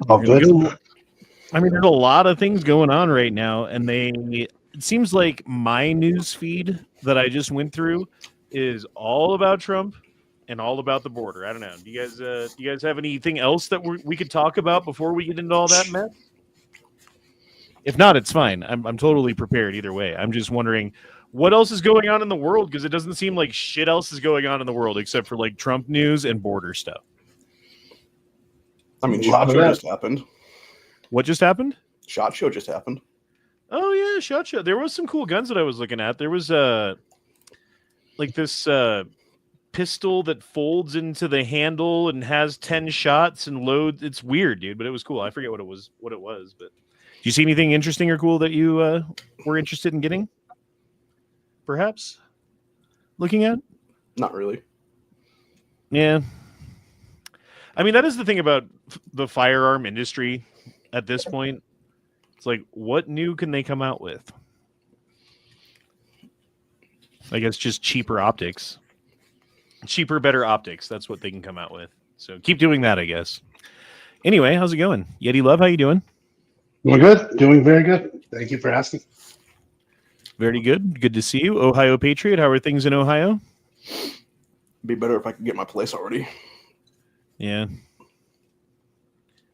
All good. I mean, there's a lot of things going on right now, and it seems like my news feed that I just went through is all about Trump and all about the border. I don't know. Do you guys have anything else that we could talk about before we get into all that mess? If not, it's fine. I'm totally prepared either way. I'm just wondering what else is going on in the world, because it doesn't seem like shit else is going on in the world except for like Trump news and border stuff. I mean, SHOT Show just happened. What just happened? SHOT Show just happened. Oh yeah, SHOT Show. There was some cool guns that I was looking at. There was like this pistol that folds into the handle and has 10 shots and loads. It's weird, dude, but it was cool. I forget what it was, but did you see anything interesting or cool that you were interested in getting? Perhaps looking at? Not really. Yeah. I mean, that is the thing about the firearm industry at this point. It's like, what new can they come out with? I guess just cheaper optics. Cheaper, better optics. That's what they can come out with. So keep doing that, I guess. Anyway, how's it going? Yeti Love, how you doing? Doing good. Doing very good. Thank you for asking. Very good. Good to see you. Ohio Patriot, how are things in Ohio? It'd be better if I could get my place already. Yeah.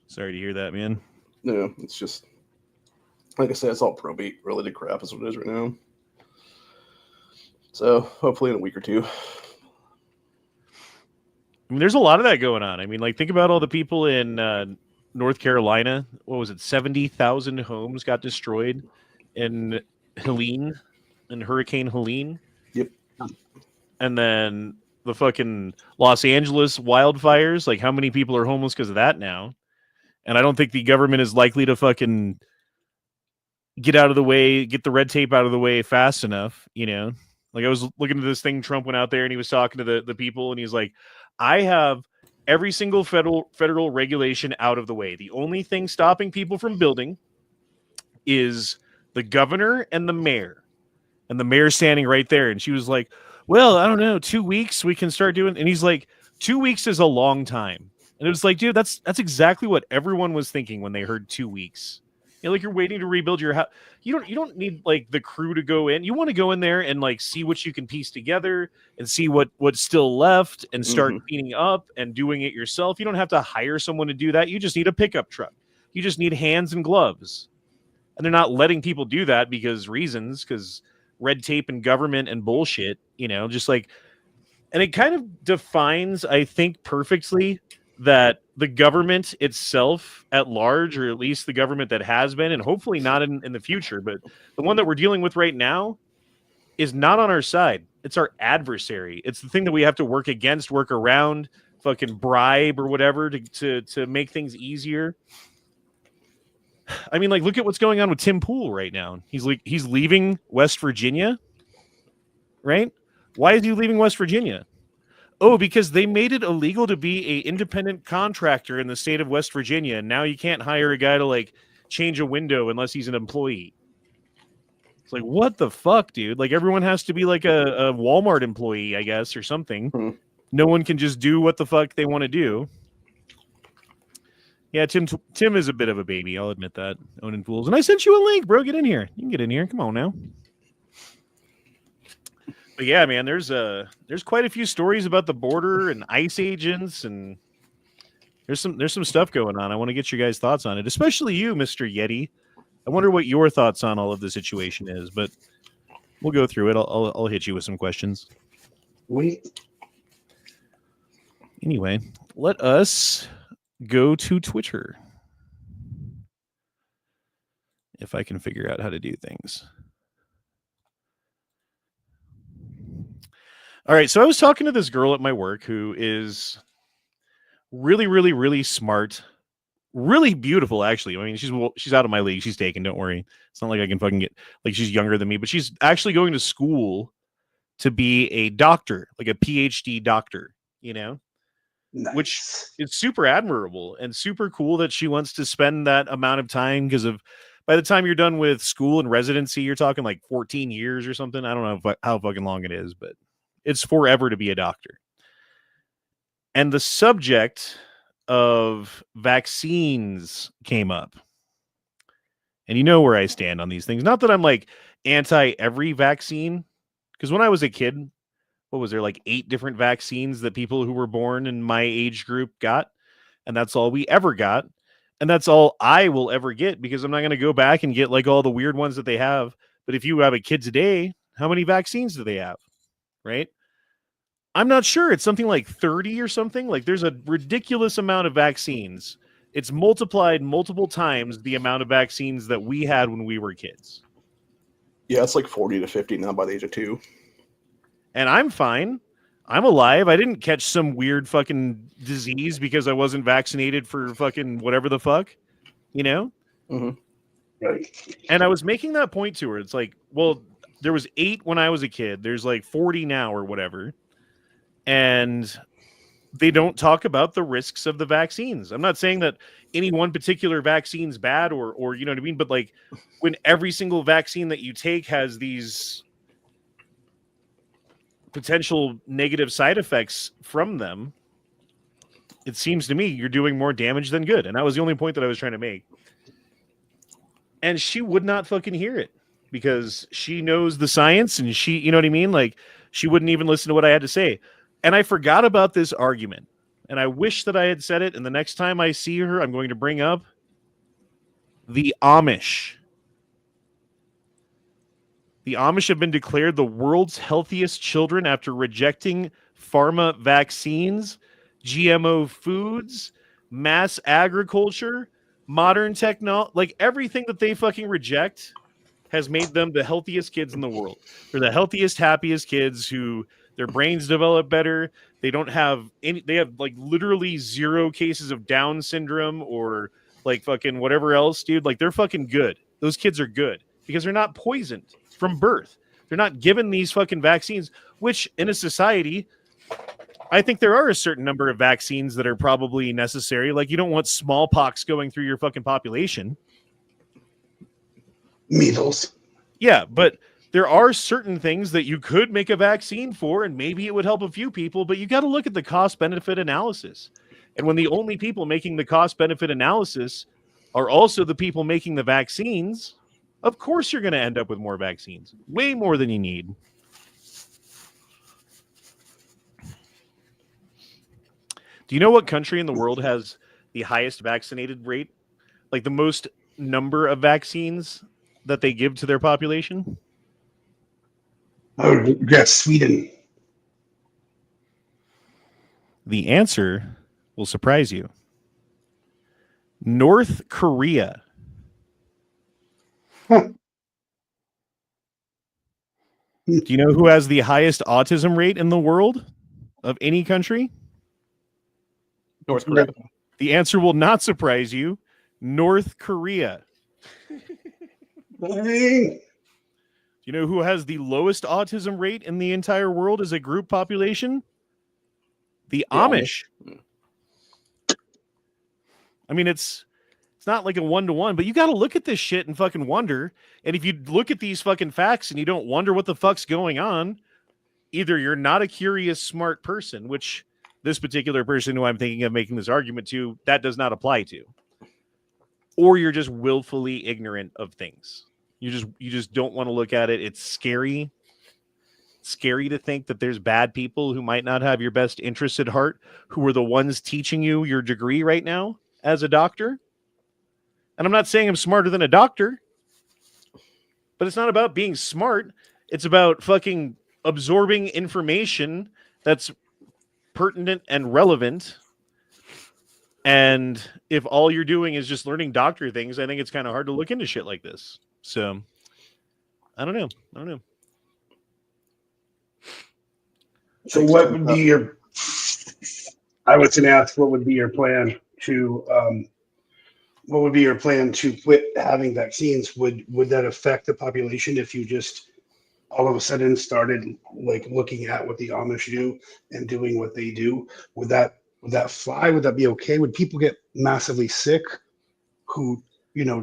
Sorry to hear that, man. No, it's just, like I said, it's all probate related crap is what it is right now. So hopefully in a week or two. I mean, there's a lot of that going on. I mean, like, think about all the people in North Carolina. What was it? 70,000 homes got destroyed in Hurricane Helene. Yep. And then the fucking Los Angeles wildfires. Like, how many people are homeless because of that now? And I don't think the government is likely to fucking get the red tape out of the way fast enough, you know? Like, I was looking at this thing, Trump went out there and he was talking to the people, and he's like, I have every single federal regulation out of the way. The only thing stopping people from building is the governor and the mayor. And the mayor's standing right there. And she was like, well, I don't know, 2 weeks we can start doing. And he's like, 2 weeks is a long time. And it was like, dude, that's exactly what everyone was thinking when they heard 2 weeks. You know, like, you're waiting to rebuild your house. You don't need like the crew to go in. You want to go in there and like see what you can piece together and see what's still left and start cleaning up and doing it yourself. You don't have to hire someone to do that. You just need a pickup truck. You just need hands and gloves. And they're not letting people do that because red tape and government and bullshit, you know, just like, and it kind of defines, I think, perfectly that the government itself at large, or at least the government that has been, and hopefully not in the future, but the one that we're dealing with right now is not on our side. It's our adversary. It's the thing that we have to work against, work around, fucking bribe or whatever to make things easier. I mean, like, look at what's going on with Tim Pool right now. He's leaving West Virginia, right? Why is he leaving West Virginia? Oh, because they made it illegal to be an independent contractor in the state of West Virginia. And now you can't hire a guy to like change a window unless he's an employee. It's like, what the fuck, dude? Like, everyone has to be like a Walmart employee, I guess, or something. No one can just do what the fuck they want to do. Yeah, Tim is a bit of a baby. I'll admit that. Owning fools. And I sent you a link, bro. Get in here. You can get in here. Come on now. But yeah, man, there's quite a few stories about the border and ICE agents, and there's some stuff going on. I want to get your guys' thoughts on it, especially you, Mr. Yeti. I wonder what your thoughts on all of the situation is, but we'll go through it. I'll hit you with some questions. Anyway, let us go to Twitter. If I can figure out how to do things. All right, so I was talking to this girl at my work who is really, really, really smart, really beautiful, actually. I mean, she's out of my league. She's taken, don't worry. It's not like I can fucking get, like, she's younger than me, but she's actually going to school to be a doctor, like a PhD doctor, you know? Nice. Which is super admirable and super cool that she wants to spend that amount of time, because by the time you're done with school and residency, you're talking like 14 years or something. I don't know how fucking long it is, but it's forever to be a doctor. And the subject of vaccines came up. And you know where I stand on these things. Not that I'm like anti every vaccine, because when I was a kid, what was there, like 8 different vaccines that people who were born in my age group got? And that's all we ever got. And that's all I will ever get, because I'm not going to go back and get like all the weird ones that they have. But if you have a kid today, how many vaccines do they have? Right? I'm not sure. It's something like 30 or something. Like there's a ridiculous amount of vaccines. It's multiplied multiple times the amount of vaccines that we had when we were kids. Yeah, it's like 40 to 50 now by the age of 2. And I'm fine. I'm alive. I didn't catch some weird fucking disease because I wasn't vaccinated for fucking whatever the fuck, you know? Mm-hmm. Right. And I was making that point to her. It's like, well, there was 8 when I was a kid. There's like 40 now or whatever. And they don't talk about the risks of the vaccines. I'm not saying that any one particular vaccine's bad or you know what I mean? But like when every single vaccine that you take has these potential negative side effects from them, it seems to me you're doing more damage than good. And that was the only point that I was trying to make. And she would not fucking hear it because she knows the science and she, you know what I mean? Like she wouldn't even listen to what I had to say. And I forgot about this argument. And I wish that I had said it. And the next time I see her, I'm going to bring up the Amish. The Amish have been declared the world's healthiest children after rejecting pharma vaccines, GMO foods, mass agriculture, modern technology. Like everything that they fucking reject has made them the healthiest kids in the world. They're the healthiest, happiest kids who their brains develop better. They don't have any, they have like literally 0 cases of Down syndrome or like fucking whatever else, dude. Like they're fucking good. Those kids are good because they're not poisoned from birth. They're not given these fucking vaccines, which in a society, I think there are a certain number of vaccines that are probably necessary. Like you don't want smallpox going through your fucking population. Measles. Yeah, but there are certain things that you could make a vaccine for, and maybe it would help a few people, but you got to look at the cost-benefit analysis. And when the only people making the cost-benefit analysis are also the people making the vaccines, of course you're going to end up with more vaccines. Way more than you need. Do you know what country in the world has the highest vaccinated rate? Like the most number of vaccines that they give to their population? Oh, yes, Sweden. The answer will surprise you. North Korea. Huh. Do you know who has the highest autism rate in the world of any country? North Korea. The answer will not surprise you. North Korea. Dang. Do you know who has the lowest autism rate in the entire world as a group population? The Amish. I mean, it's not like a 1-to-1, but you got to look at this shit and fucking wonder. And if you look at these fucking facts and you don't wonder what the fuck's going on, either you're not a curious, smart person, which this particular person who I'm thinking of making this argument to, that does not apply to, or you're just willfully ignorant of things. You just don't want to look at it. It's scary. Scary to think that there's bad people who might not have your best interests at heart, who are the ones teaching you your degree right now as a doctor. And I'm not saying I'm smarter than a doctor, but it's not about being smart. It's about fucking absorbing information that's pertinent and relevant. And if all you're doing is just learning doctor things, I think it's kind of hard to look into shit like this. So I don't know. So what would be your, I was going to ask, what would be your plan to, quit having vaccines? Would that affect the population if you just all of a sudden started like looking at what the Amish do and doing what they do? Would that fly? Would that be okay? Would people get massively sick who,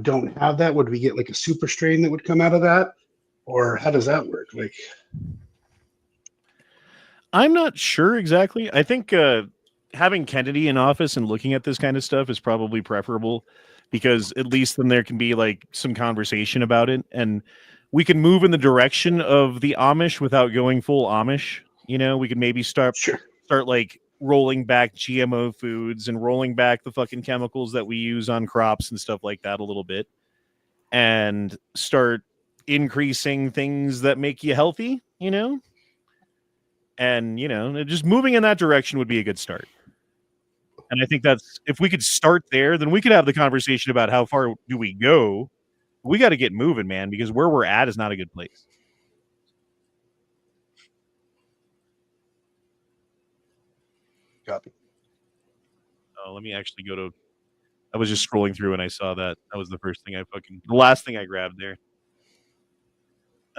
don't have that? Would we get like a super strain that would come out of that? Or how does that work? Like, I'm not sure exactly. I think having Kennedy in office and looking at this kind of stuff is probably preferable, because at least then there can be like some conversation about it, and we can move in the direction of the Amish without going full Amish. You know, we could maybe start Sure. like rolling back GMO foods and rolling back the fucking chemicals that we use on crops and stuff like that a little bit, and start increasing things that make you healthy, you know? And, you know, just moving in that direction would be a good start. And I think that's, if we could start there, then we could have the conversation about how far do we go. We got to get moving, man, because where we're at is not a good place. Copy. Oh, let me actually go to, I was just scrolling through and I saw that. That was the last thing I grabbed there.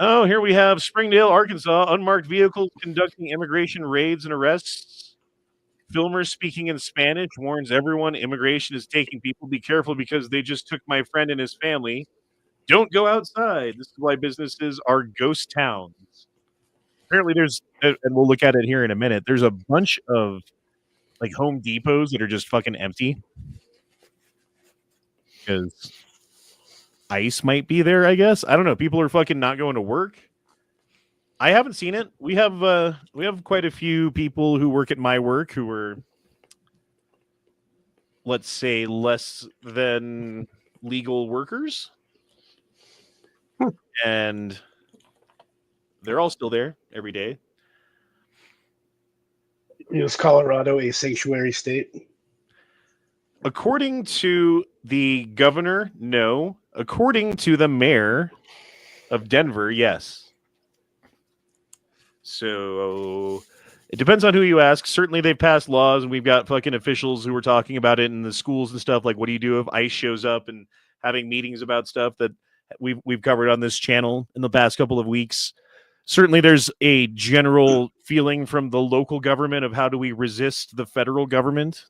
Oh, here we have Springdale, Arkansas. Unmarked vehicles conducting immigration raids and arrests. Filmer speaking in Spanish warns everyone immigration is taking people. Be careful because they just took my friend and his family. Don't go outside. This is why businesses are ghost towns. Apparently there's, and we'll look at it here in a minute, there's a bunch of like Home Depots that are just fucking empty because ICE might be there, I guess. I don't know. People are fucking not going to work. I haven't seen it. We have quite a few people who work at my work who are, let's say, less than legal workers. And they're all still there every day. Is Colorado a sanctuary state? According to the governor, no. According to the mayor of Denver, yes. So it depends on who you ask. Certainly they've passed laws, and we've got fucking officials who are talking about it in the schools and stuff. Like, what do you do if ICE shows up, and having meetings about stuff that we've covered on this channel in the past couple of weeks. Certainly there's a general feeling from the local government of how do we resist the federal government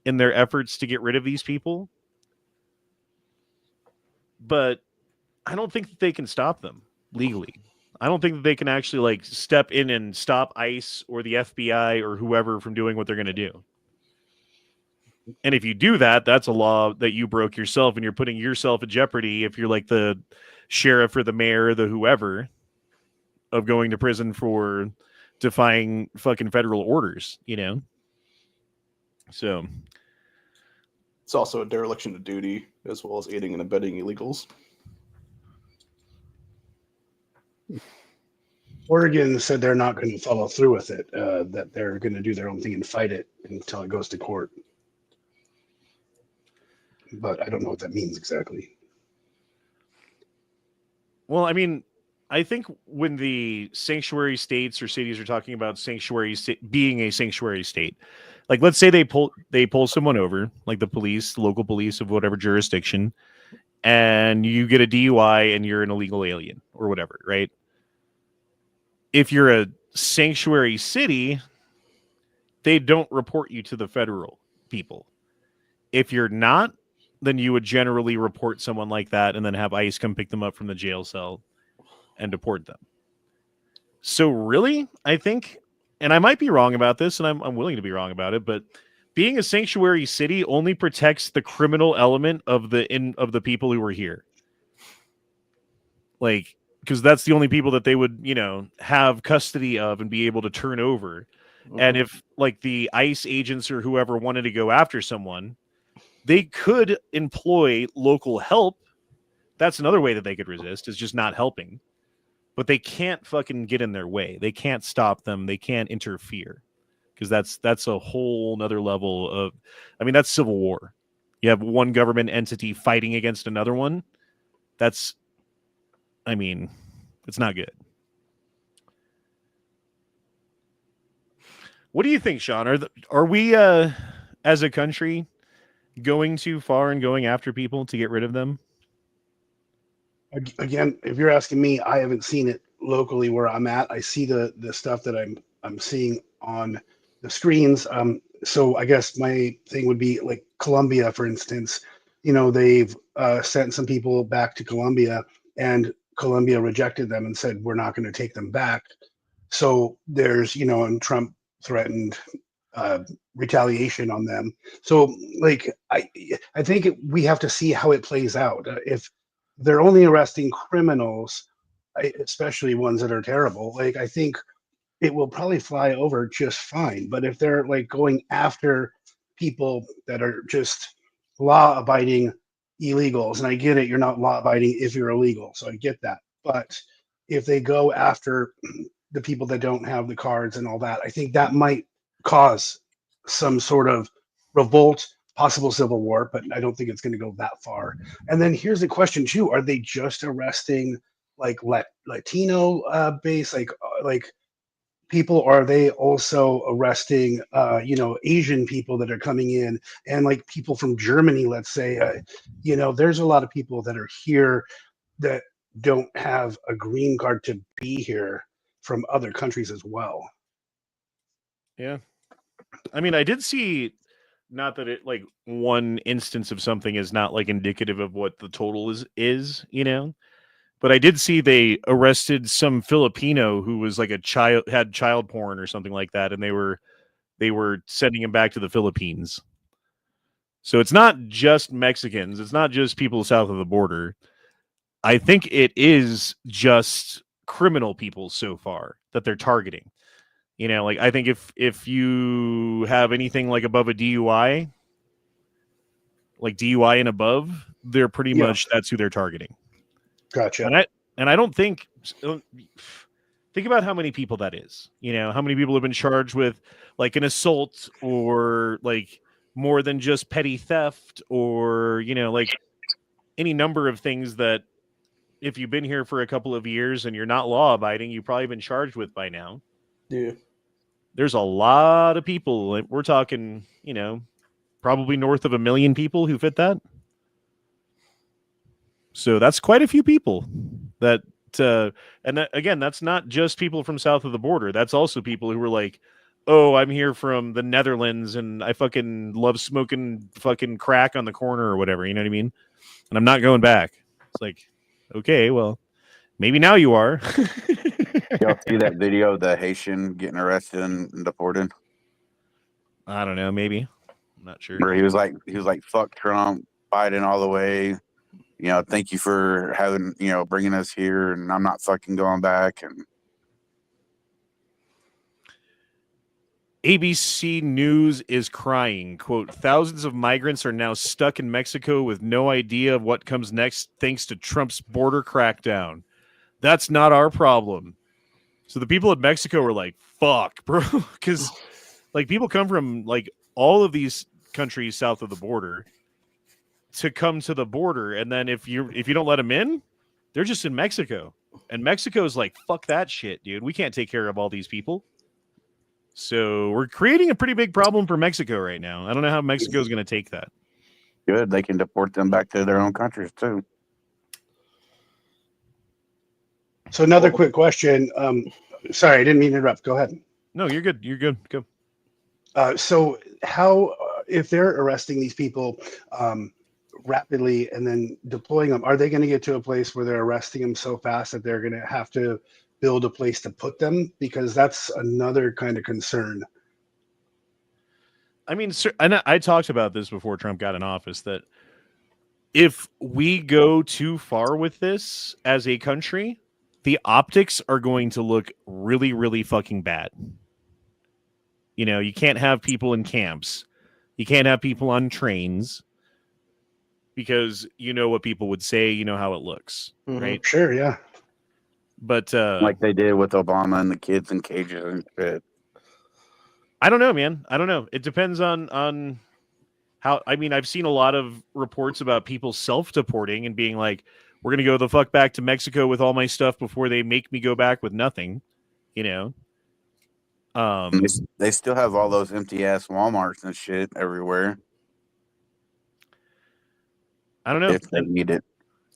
in their efforts to get rid of these people. But I don't think that they can stop them legally. I don't think that they can actually like step in and stop ICE or the FBI or whoever from doing what they're going to do. And if you do that, that's a law that you broke yourself, and you're putting yourself in jeopardy if you're like the sheriff or the mayor or the whoever of going to prison for defying fucking federal orders, you know? So it's also a dereliction of duty as well as aiding and abetting illegals. Oregon said they're not going to follow through with it, that they're going to do their own thing and fight it until it goes to court. But I don't know what that means exactly. Well, I mean, I think when the sanctuary states or cities are talking about being a sanctuary state, like let's say they pull someone over, like the police, the local police of whatever jurisdiction, and you get a DUI and you're an illegal alien or whatever, right? If you're a sanctuary city, they don't report you to the federal people. If you're not, then you would generally report someone like that and then have ICE come pick them up from the jail cell and deport them. So really, I think, and I might be wrong about this, and I'm willing to be wrong about it, but being a sanctuary city only protects the criminal element of the people who are here. Like, because that's the only people that they would, you know, have custody of and be able to turn over. Mm-hmm. And if like the ICE agents or whoever wanted to go after someone, they could employ local help. That's another way that they could resist, is just not helping. But they can't fucking get in their way. They can't stop them. They can't interfere. Because that's a whole nother level of, I mean, that's civil war. You have one government entity fighting against another one. That's, I mean, it's not good. What do you think, Sean? Are we, as a country, going too far and going after people to get rid of them? Again, if you're asking me, I haven't seen it locally where I'm at. I see the stuff that I'm seeing on the screens. So I guess my thing would be like Colombia, for instance. You know, they've sent some people back to Colombia, and Colombia rejected them and said, we're not going to take them back. So there's, you know, and Trump threatened retaliation on them. So like I think we have to see how it plays out. If they're only arresting criminals, especially ones that are terrible, like I think it will probably fly over just fine. But if they're like going after people that are just law abiding illegals, and I get it, you're not law abiding if you're illegal, so I get that. But if they go after the people that don't have the cards and all that, I think that might cause some sort of revolt, possible civil war, but I don't think it's going to go that far. And then here's the question too: are they just arresting like Latino base, like people, or are they also arresting Asian people that are coming in, and like people from Germany, let's say? There's a lot of people that are here that don't have a green card to be here from other countries as well. Yeah. I mean, I did see, not that it like one instance of something is not like indicative of what the total is, but I did see they arrested some Filipino who was like had child porn or something like that, and they were sending him back to the Philippines. So it's not just Mexicans, it's not just people south of the border. I think it is just criminal people so far that they're targeting. Like I think if you have anything like above a DUI, like DUI and above, they're pretty much, that's who they're targeting. Gotcha. And I don't think about how many people that is. How many people have been charged with like an assault or like more than just petty theft or like any number of things that if you've been here for a couple of years and you're not law abiding, you've probably been charged with by now. Yeah. There's a lot of people. We're talking, probably north of 1 million people who fit that. So that's quite a few people that, and that, again, that's not just people from south of the border. That's also people who were like, oh, I'm here from the Netherlands and I fucking love smoking fucking crack on the corner or whatever. You know what I mean? And I'm not going back. It's like, okay, well, maybe now you are. Y'all see that video of the Haitian getting arrested and deported? I don't know, maybe. I'm not sure. Where he was like, fuck Trump, Biden all the way. Thank you for having, bringing us here, and I'm not fucking going back. And ABC News is crying, quote, thousands of migrants are now stuck in Mexico with no idea of what comes next thanks to Trump's border crackdown. That's not our problem. So the people in Mexico were like, fuck, bro. Because like people come from like all of these countries south of the border to come to the border. And then if you don't let them in, they're just in Mexico. And Mexico's like, fuck that shit, dude. We can't take care of all these people. So we're creating a pretty big problem for Mexico right now. I don't know how Mexico's going to take that. good, they can deport them back to their own countries too. So another quick question. Sorry, I didn't mean to interrupt. Go ahead. No, you're good. You're good. Go. So how, if they're arresting these people rapidly and then deploying them, are they going to get to a place where they're arresting them so fast that they're going to have to build a place to put them? Because that's another kind of concern. I mean, and I talked about this before Trump got in office, that if we go too far with this as a country, the optics are going to look really, really fucking bad. You can't have people in camps. You can't have people on trains because what people would say, how it looks, right? Sure, yeah. But Like they did with Obama and the kids in cages and shit. I don't know, man. I don't know. It depends on how. I mean, I've seen a lot of reports about people self-deporting and being like, we're going to go the fuck back to Mexico with all my stuff before they make me go back with nothing, They still have all those empty ass Walmarts and shit everywhere. I don't know. If they need it.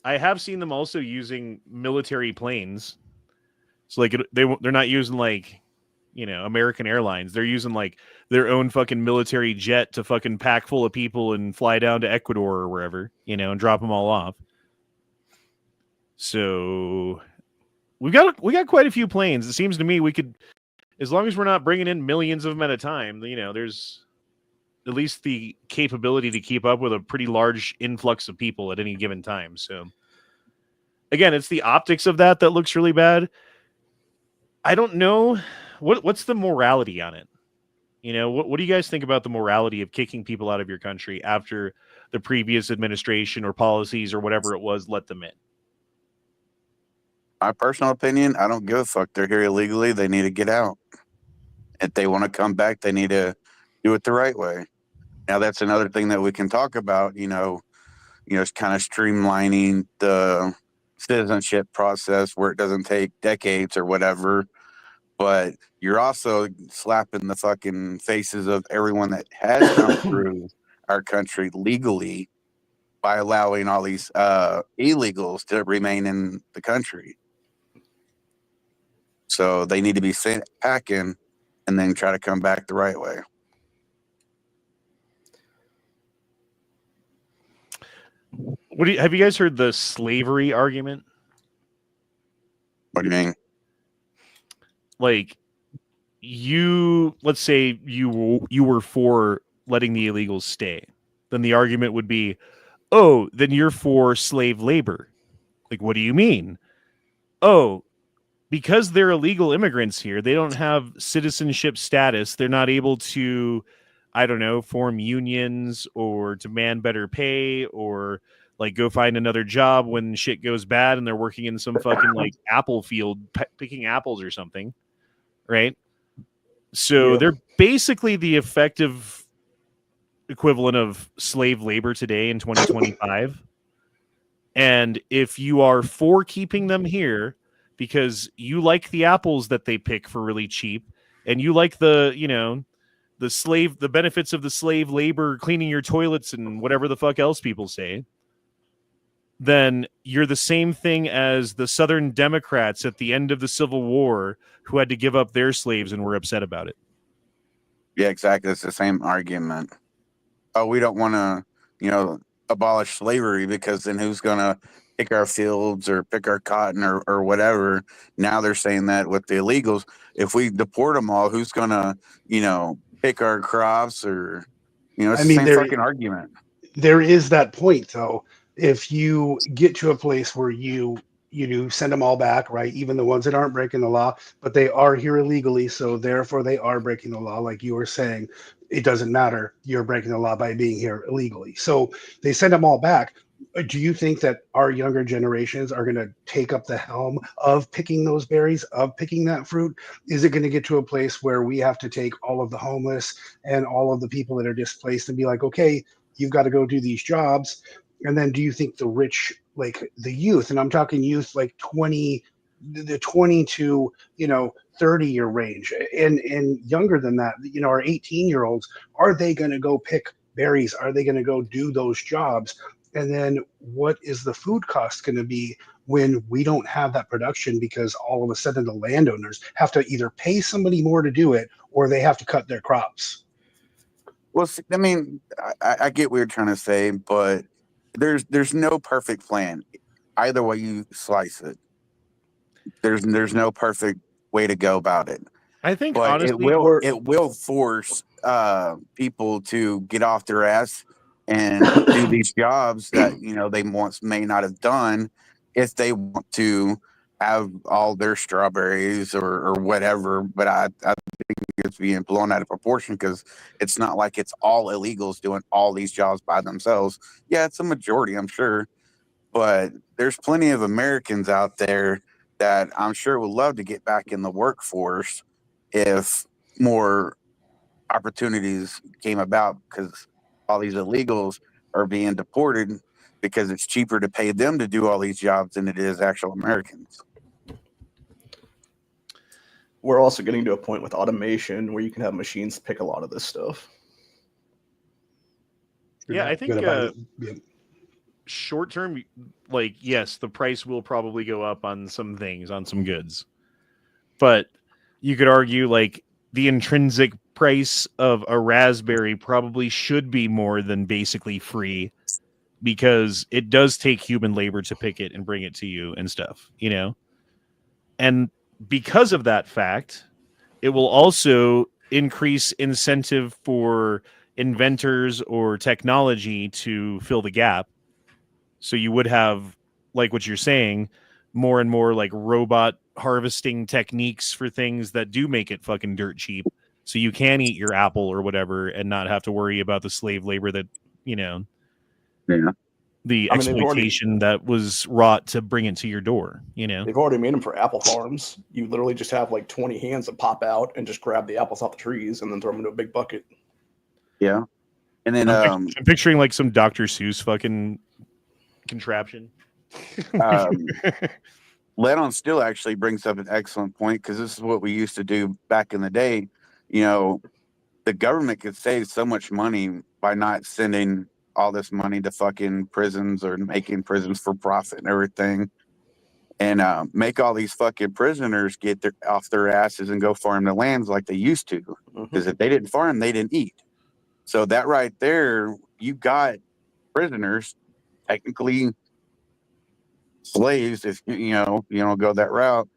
I have seen them also using military planes. So like they're not using like, American Airlines. They're using like their own fucking military jet to fucking pack full of people and fly down to Ecuador or wherever, and drop them all off. So we got quite a few planes. It seems to me we could, as long as we're not bringing in millions of them at a time, there's at least the capability to keep up with a pretty large influx of people at any given time. So again, it's the optics of that looks really bad. I don't know what's the morality on it. You know, what do you guys think about the morality of kicking people out of your country after the previous administration or policies or whatever it was let them in? My personal opinion, I don't give a fuck. They're here illegally. They need to get out. If they want to come back, they need to do it the right way. Now, that's another thing that we can talk about, it's kind of streamlining the citizenship process where it doesn't take decades or whatever. But you're also slapping the fucking faces of everyone that has come through our country legally by allowing all these illegals to remain in the country. So they need to be sent packing and then try to come back the right way. Have you guys heard the slavery argument? What do you mean? Like, let's say you were for letting the illegals stay, then the argument would be, oh, then you're for slave labor. Like, what do you mean? Oh, because they're illegal immigrants here, they don't have citizenship status. They're not able to, I don't know, form unions or demand better pay or like go find another job when shit goes bad and they're working in some fucking like apple field picking apples or something, right? So they're basically the effective equivalent of slave labor today in 2025. And if you are for keeping them here because you like the apples that they pick for really cheap and you like the benefits of the slave labor, cleaning your toilets and whatever the fuck else people say, then you're the same thing as the Southern Democrats at the end of the Civil War who had to give up their slaves and were upset about it. Yeah, exactly. It's the same argument. Oh, we don't want to, abolish slavery because then who's going to pick our fields or pick our cotton or whatever? Now they're saying that with the illegals, if we deport them all, who's going to, pick our crops or, it's the same fucking argument. There is that point, though. If you get to a place where you send them all back, right? Even the ones that aren't breaking the law, but they are here illegally, so therefore they are breaking the law. Like you were saying, it doesn't matter. You're breaking the law by being here illegally. So they send them all back. Do you think that our younger generations are going to take up the helm of picking those berries, of picking that fruit? Is it going to get to a place where we have to take all of the homeless and all of the people that are displaced and be like, okay, you've got to go do these jobs? And then do you think the rich, like the youth, and I'm talking youth like 20 to 30-year range and younger than that, our 18-year-olds, are they going to go pick berries? Are they going to go do those jobs? And then what is the food cost going to be when we don't have that production because all of a sudden the landowners have to either pay somebody more to do it or they have to cut their crops? Well, I mean, I get what you're trying to say, but there's no perfect plan. Either way you slice it, there's no perfect way to go about it. I think but honestly, it will force people to get off their ass and do these jobs that they once may not have done if they want to have all their strawberries or whatever. But I think it's being blown out of proportion because it's not like it's all illegals doing all these jobs by themselves. Yeah, it's a majority, I'm sure, but there's plenty of Americans out there that I'm sure would love to get back in the workforce if more opportunities came about, because all these illegals are being deported because it's cheaper to pay them to do all these jobs than it is actual Americans. We're also getting to a point with automation where you can have machines pick a lot of this stuff. Yeah, I think short term, like, yes, the price will probably go up on some things, on some goods. But you could argue, like, the intrinsic price of a raspberry probably should be more than basically free because it does take human labor to pick it and bring it to you and stuff, And because of that fact, it will also increase incentive for inventors or technology to fill the gap. So you would have, like what you're saying, more and more like robot harvesting techniques for things that do make it fucking dirt cheap. So you can eat your apple or whatever and not have to worry about the slave labor that, you know, Yeah. the I mean, exploitation that was wrought to bring it to your door, you know? They've already made them for apple farms. You literally just have like 20 hands that pop out and just grab the apples off the trees and then throw them into a big bucket. Yeah. And then I'm picturing like some Dr. Seuss fucking contraption. Lead on Steel actually brings up an excellent point, because this is what we used to do back in the day. You know, the government could save so much money by not sending all this money to fucking prisons or making prisons for profit and everything, and make all these fucking prisoners get off their asses and go farm the lands like they used to. Because if they didn't farm, they didn't eat. So that right there, you got prisoners, technically slaves, if you don't go that route,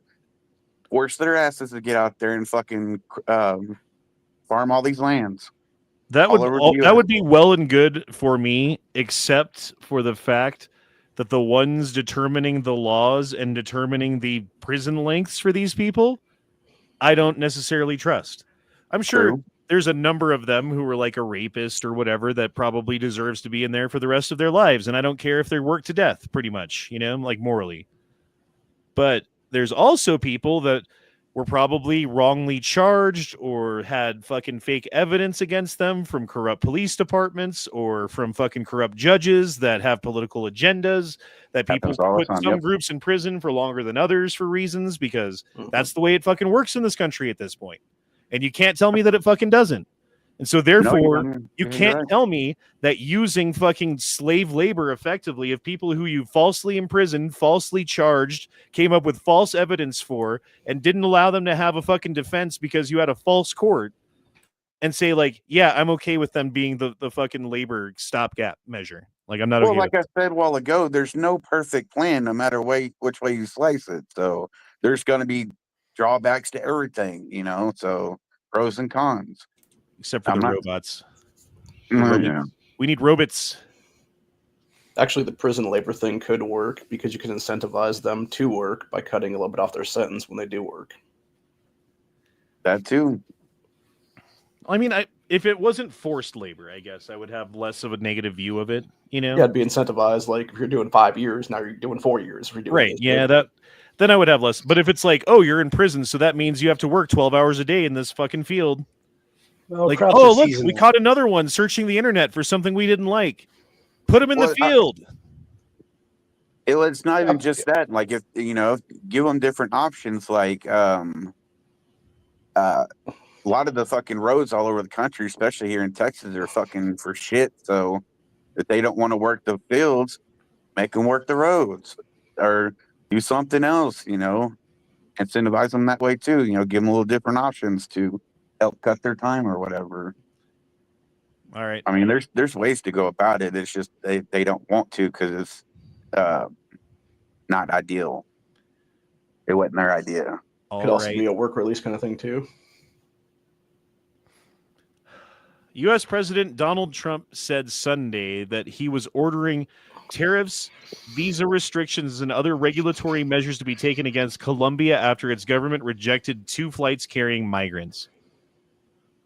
force their asses to get out there and fucking farm all these lands. That would be well and good for me, except for the fact that the ones determining the laws and determining the prison lengths for these people, I don't necessarily trust. I'm sure True. There's a number of them who are like a rapist or whatever that probably deserves to be in there for the rest of their lives, and I don't care if they're worked to death, pretty much, you know, like morally. But there's also people that were probably wrongly charged or had fucking fake evidence against them from corrupt police departments or from fucking corrupt judges that have political agendas, that people put some groups in prison for longer than others for reasons, because that's the way it fucking works in this country at this point. And you can't tell me that it fucking doesn't. And so therefore, you can't tell me that using fucking slave labor effectively of people who you falsely imprisoned, falsely charged, came up with false evidence for, and didn't allow them to have a fucking defense because you had a false court, and say like, yeah, I'm okay with them being the fucking labor stopgap measure. Like, I'm not okay. Well, like I said a while ago, there's no perfect plan no matter which way you slice it. So there's going to be drawbacks to everything, you know, so pros and cons. Except for robots. Yeah. We need robots. Actually, the prison labor thing could work because you can incentivize them to work by cutting a little bit off their sentence when they do work. That too. I mean, if it wasn't forced labor, I guess I would have less of a negative view of it, you know? Yeah, it'd be incentivized. Like, if you're doing 5 years, now you're doing 4 years. If you're doing right, yeah, then I would have less. But if it's like, oh, you're in prison, so that means you have to work 12 hours a day in this fucking field. Well, like, oh, look, we caught another one searching the internet for something we didn't like. Put him in the field. It's not even just that. Like, if, you know, give them different options, like a lot of the fucking roads all over the country, especially here in Texas, are fucking for shit. So if they don't want to work the fields, make them work the roads or do something else, you know, incentivize them that way too, you know, give them a little different options to help cut their time or whatever. All right. I mean, there's ways to go about it. It's just they don't want to because it's not ideal. It wasn't their idea. Could also be a work release kind of thing too. U.S. President Donald Trump said Sunday that he was ordering tariffs, visa restrictions, and other regulatory measures to be taken against Colombia after its government rejected 2 flights carrying migrants.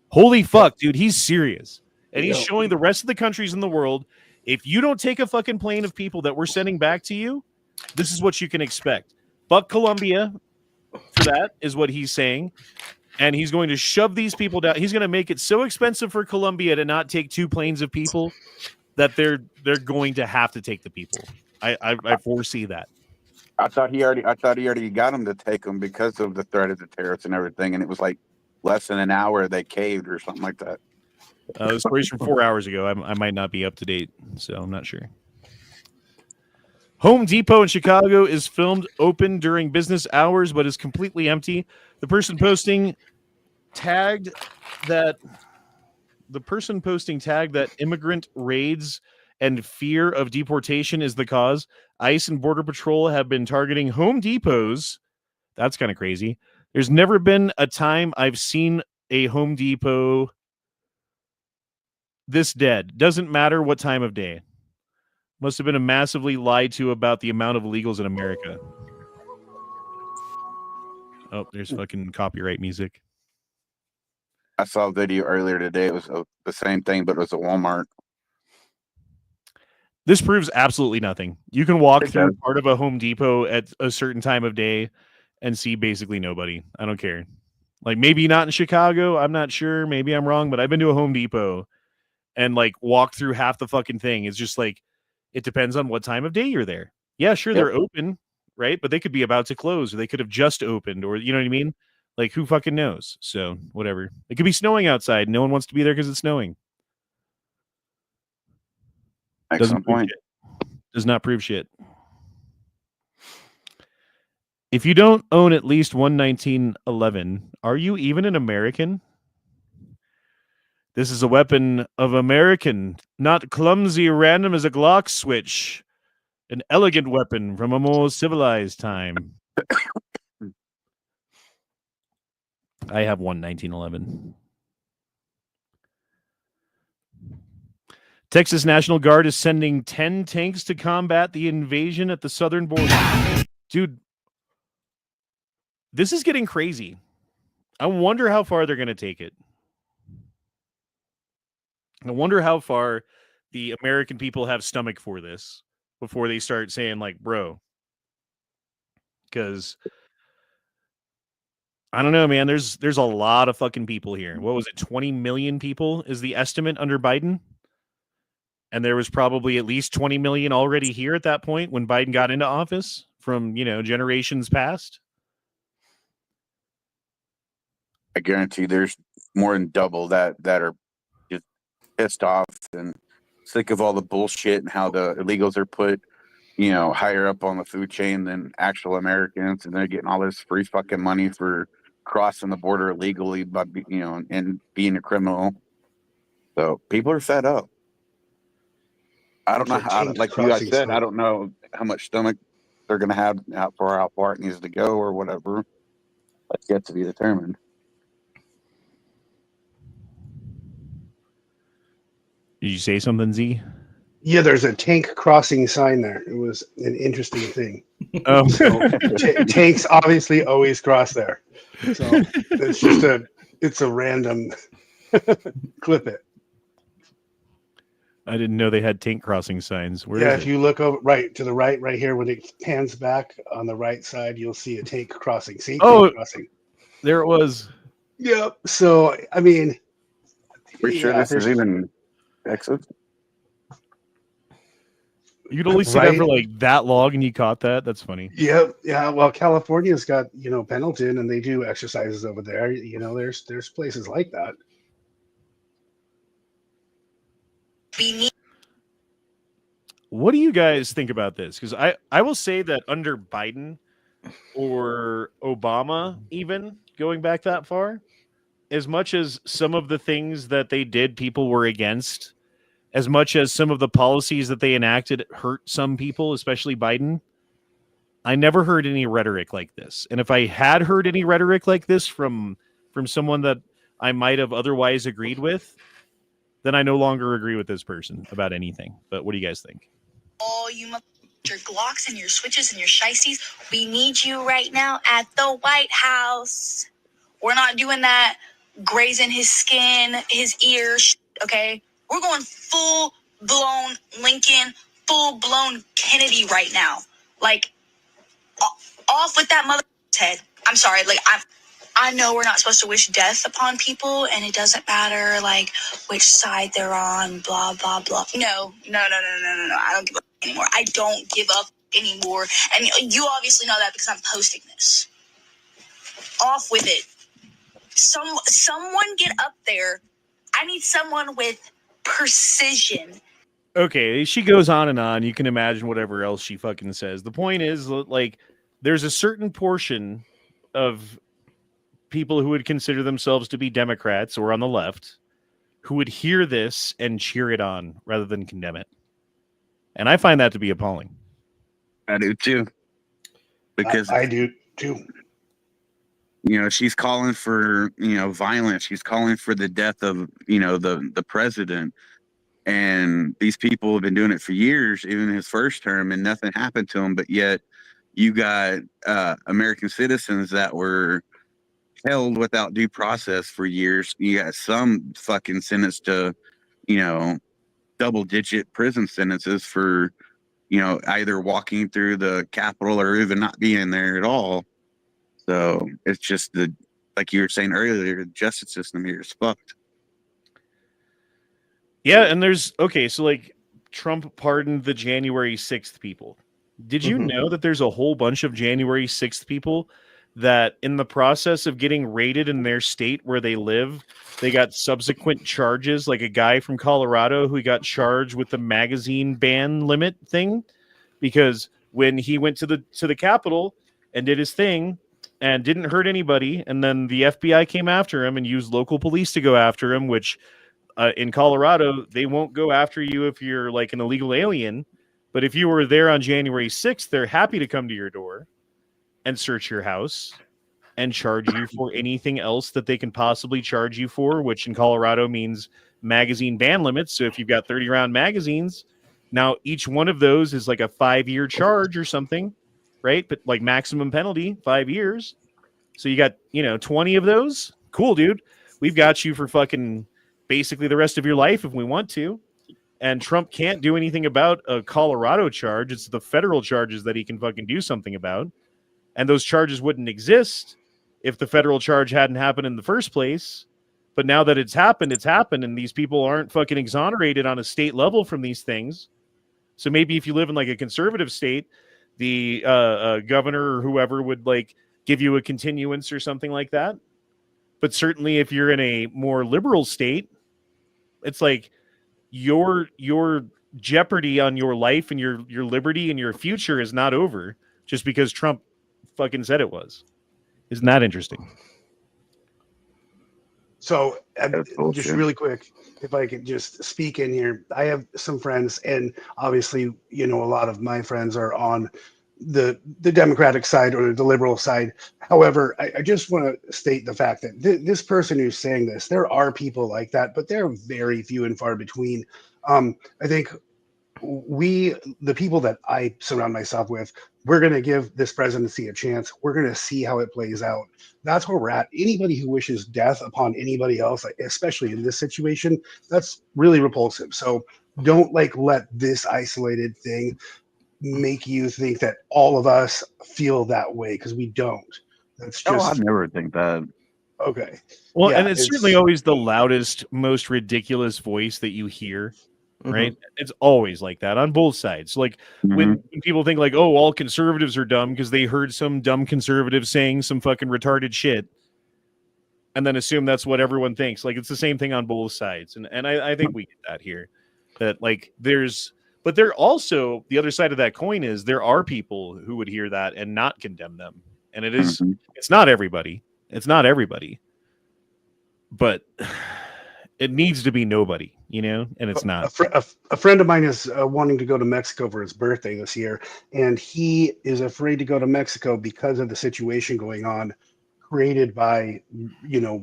Holy fuck, dude, he's serious. And he's showing the rest of the countries in the world, if you don't take a fucking plane of people that we're sending back to you, this is what you can expect. Fuck Colombia for that, is what he's saying. And he's going to shove these people down. He's going to make it so expensive for Colombia to not take 2 planes of people that they're going to have to take the people. I foresee that. I thought he already got them to take them because of the threat of the tariffs and everything, and it was like less than an hour they caved or something like that. The story's from 4 hours ago. I might not be up to date, so I'm not sure. Home Depot in Chicago is filmed open during business hours, but is completely empty. The person posting tagged that immigrant raids and fear of deportation is the cause. ICE and Border Patrol have been targeting Home Depots. That's kind of crazy. There's never been a time I've seen a Home Depot this dead. Doesn't matter what time of day. Must have been a massively lied to about the amount of illegals in America. Oh, there's fucking copyright music. I saw a video earlier today. It was the same thing, but it was a Walmart. This proves absolutely nothing. You can walk It through does. part of a Home Depot at a certain time of day and see basically nobody. I don't care. Like maybe not in Chicago. I'm not sure. Maybe I'm wrong, but I've been to a Home Depot and like walk through half the fucking thing. It's just like, it depends on what time of day you're there. Yeah, sure, Yep. they're open, right? But they could be about to close, or they could have just opened, or you know what I mean? Like who fucking knows? So whatever. It could be snowing outside. No one wants to be there because it's snowing. Doesn't Excellent prove point. shit. Does not prove shit. If you don't own at least one 1911, are you even an American? This is a weapon of American, not clumsy, random as a Glock switch. An elegant weapon from a more civilized time. I have one 1911. Texas National Guard is sending 10 tanks to combat the invasion at the southern border. Dude, this is getting crazy. I wonder how far they're going to take it. I wonder how far the American people have stomach for this before they start saying, like, bro. Because I don't know, man. There's a lot of fucking people here. What was it? 20 million people is the estimate under Biden. And there was probably at least 20 million already here at that point when Biden got into office from, generations past. I guarantee there's more than double that are just pissed off and sick of all the bullshit and how the illegals are put, higher up on the food chain than actual Americans, and they're getting all this free fucking money for crossing the border illegally by and being a criminal. So people are fed up. I don't know how, like you guys said, I don't know how much stomach they're gonna have, how far it needs to go or whatever. That's yet to be determined. Did you say something, Z? Yeah, there's a tank crossing sign there. It was an interesting thing. Oh, So tanks obviously always cross there. So it's just a random clip it. I didn't know they had tank crossing signs. Where Yeah, is if it? you look over right to the right here when it pans back on the right side, you'll see a tank crossing. See, Oh. tank crossing. There it was. Yep. So I mean, Pretty sure this is even Texas. You could only see that for like that long, and you caught that. That's funny. Yep. Yeah. Well, California's got Pendleton, and they do exercises over there. There's places like that. What do you guys think about this? Because I will say that under Biden or Obama, even going back that far, as much as some of the things that they did people were against, as much as some of the policies that they enacted hurt some people, especially Biden, I never heard any rhetoric like this. And if I had heard any rhetoric like this from someone that I might have otherwise agreed with, then I no longer agree with this person about anything. But what do you guys think? Oh, your Glocks and your switches and your shiesties, we need you right now at the White House. We're not doing that grazing his skin, his ears, okay? We're going full-blown Lincoln, full-blown Kennedy right now. Like, off with that mother's head. I'm sorry, like, I know we're not supposed to wish death upon people, and it doesn't matter, like, which side they're on, blah, blah, blah. No. I don't give up anymore. I don't give up anymore. And you obviously know that because I'm posting this. Off with it. Someone get up there. I need someone with precision. Okay, she goes on and on. You can imagine whatever else she fucking says. The point is, like, there's a certain portion of people who would consider themselves to be Democrats or on the left who would hear this and cheer it on rather than condemn it. And I find that to be appalling. I do too. Because I do too. She's calling for, violence. She's calling for the death of, the president. And these people have been doing it for years, even in his first term, and nothing happened to them. But yet, you got American citizens that were held without due process for years. You got some fucking sentenced to, you know, double-digit prison sentences for, you know, either walking through the Capitol or even not being there at all. So it's just like you were saying earlier, the justice system here is fucked. Yeah, and so like Trump pardoned the January 6th people. Did you know that there's a whole bunch of January 6th people that in the process of getting raided in their state where they live, they got subsequent charges, like a guy from Colorado who got charged with the magazine ban limit thing because when he went to the Capitol and did his thing and didn't hurt anybody, and then the FBI came after him and used local police to go after him, which in Colorado, they won't go after you if you're like an illegal alien. But if you were there on January 6th, they're happy to come to your door and search your house and charge you for anything else that they can possibly charge you for, which in Colorado means magazine ban limits. So if you've got 30-round magazines, now each one of those is like a 5-year charge or something, right? But like maximum penalty, 5 years. So you got, 20 of those. Cool, dude. We've got you for fucking basically the rest of your life if we want to. And Trump can't do anything about a Colorado charge. It's the federal charges that he can fucking do something about. And those charges wouldn't exist if the federal charge hadn't happened in the first place. But now that it's happened, and these people aren't fucking exonerated on a state level from these things. So maybe if you live in like a conservative state, the governor or whoever would like give you a continuance or something like that. But certainly if you're in a more liberal state, it's like your jeopardy on your life and your liberty and your future is not over just because Trump fucking said it was. Isn't that interesting? So just really quick, if I could just speak in here, I have some friends, and obviously, a lot of my friends are on the Democratic side or the liberal side. However, I just want to state the fact that this person who's saying this, there are people like that, but they're very few and far between. I think the people that I surround myself with, we're going to give this presidency a chance. We're going to see how it plays out. That's where we're at. Anybody who wishes death upon anybody else, especially in this situation, that's really repulsive. So don't let this isolated thing make you think that all of us feel that way, because we don't. That's just. I never think that. Okay. Well, yeah, and it's certainly always the loudest, most ridiculous voice that you hear, right? It's always like that on both sides. Like when people think like, oh, all conservatives are dumb because they heard some dumb conservative saying some fucking retarded shit, and then assume that's what everyone thinks. Like it's the same thing on both sides, and I think we get that here. That like but there also, the other side of that coin is there are people who would hear that and not condemn them. And it's not everybody. It's not everybody. But it needs to be nobody, and it's not. A friend of mine is wanting to go to Mexico for his birthday this year, and he is afraid to go to Mexico because of the situation going on created by,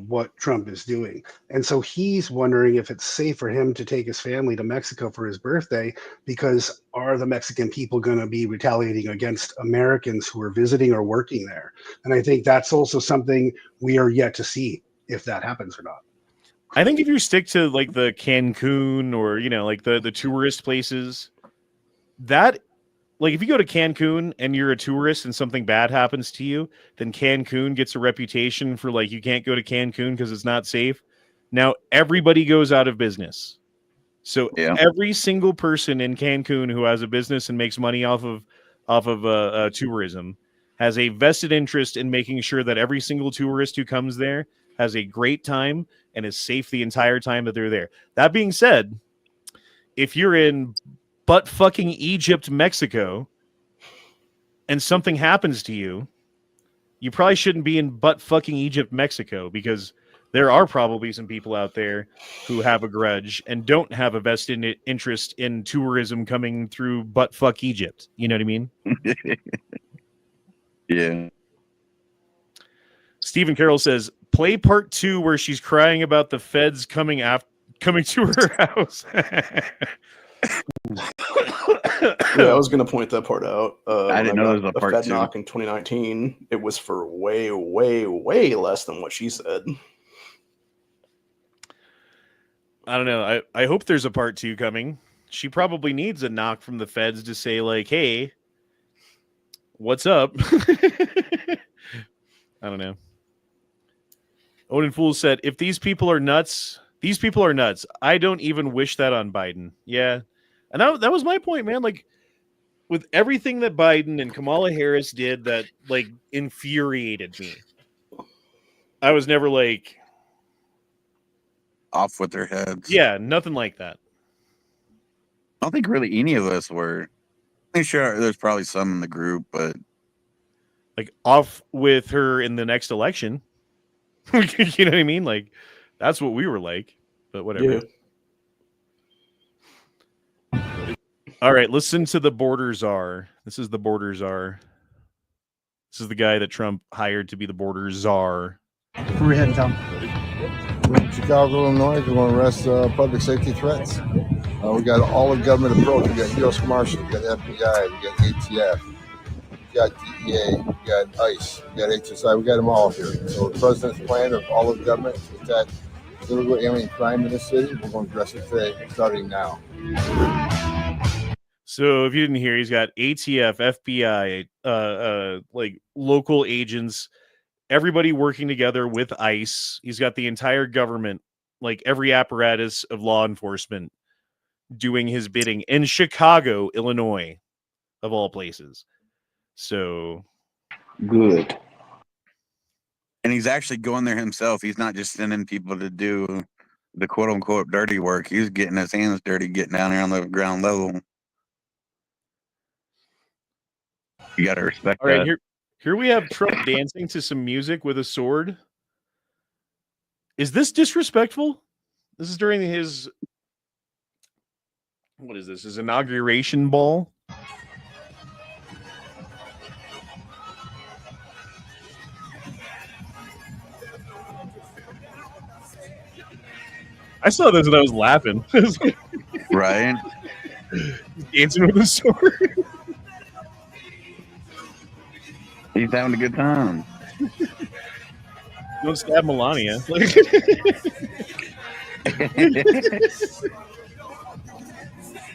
what Trump is doing. And so he's wondering if it's safe for him to take his family to Mexico for his birthday, because are the Mexican people going to be retaliating against Americans who are visiting or working there? And I think that's also something we are yet to see if that happens or not. I think if you stick to like the Cancun or, like the tourist places, that like if you go to Cancun and you're a tourist and something bad happens to you, then Cancun gets a reputation for like, you can't go to Cancun because it's not safe. Now everybody goes out of business. So every single person in Cancun who has a business and makes money off of tourism has a vested interest in making sure that every single tourist who comes there has a great time and is safe the entire time that they're there. That being said, if you're in butt fucking Egypt, Mexico, and something happens to you, you probably shouldn't be in butt fucking Egypt, Mexico, because there are probably some people out there who have a grudge and don't have a vested interest in tourism coming through butt fuck Egypt. You know what I mean? Yeah. Stephen Carroll says, play part 2 where she's crying about the feds coming coming to her house. Yeah, I was going to point that part out. I didn't know there was a part Fed 2. knock in 2019. It was for way, way, way less than what she said. I don't know. I hope there's a part 2 coming. She probably needs a knock from the feds to say, like, hey, what's up? I don't know. Odin Fool said, if these people are nuts, these people are nuts. I don't even wish that on Biden. Yeah. And that was my point, man. Like, with everything that Biden and Kamala Harris did that, like, infuriated me. I was never like... Off with their heads. Yeah, nothing like that. I don't think really any of us were. I'm sure there's probably some in the group, but like off with her in the next election. You know what I mean? Like that's what we were like, but whatever. Yeah. All right, listen to the border czar. This is the border czar. This is the guy that Trump hired to be the border czar. Where we heading, Tom? We're in Chicago, Illinois. We want to arrest public safety threats. We got all of government approach. We got U.S. Marshals, we got FBI, we got ATF, we got DEA, we got ICE, we got HSI. We got them all here. So the president's plan of all of government to attack illegal alien crime in this city, we're going to address it today, starting now. So if you didn't hear, he's got ATF, FBI, like local agents, everybody working together with ICE. He's got the entire government, like every apparatus of law enforcement doing his bidding in Chicago, Illinois, of all places. So good. And he's actually going there himself. He's not just sending people to do the quote unquote dirty work. He's getting his hands dirty, getting down there on the ground level. You got to respect all right, that. Here we have Trump dancing to some music with a sword. Is this disrespectful? This is during his... What is this? His inauguration ball? I saw this and I was laughing. Right? Dancing with a sword. He's having a good time. Don't stab Melania.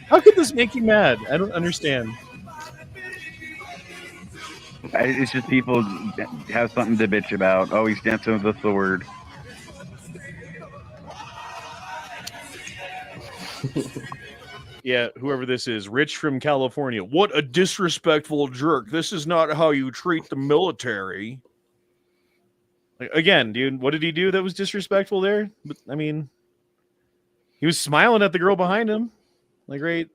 How could this make you mad? I don't understand. It's just people have something to bitch about. Oh, he's dancing with a sword. Yeah, whoever this is, Rich from California. What a disrespectful jerk. This is not how you treat the military. Like, again, dude, what did he do that was disrespectful there? But, I mean, he was smiling at the girl behind him. Like, right?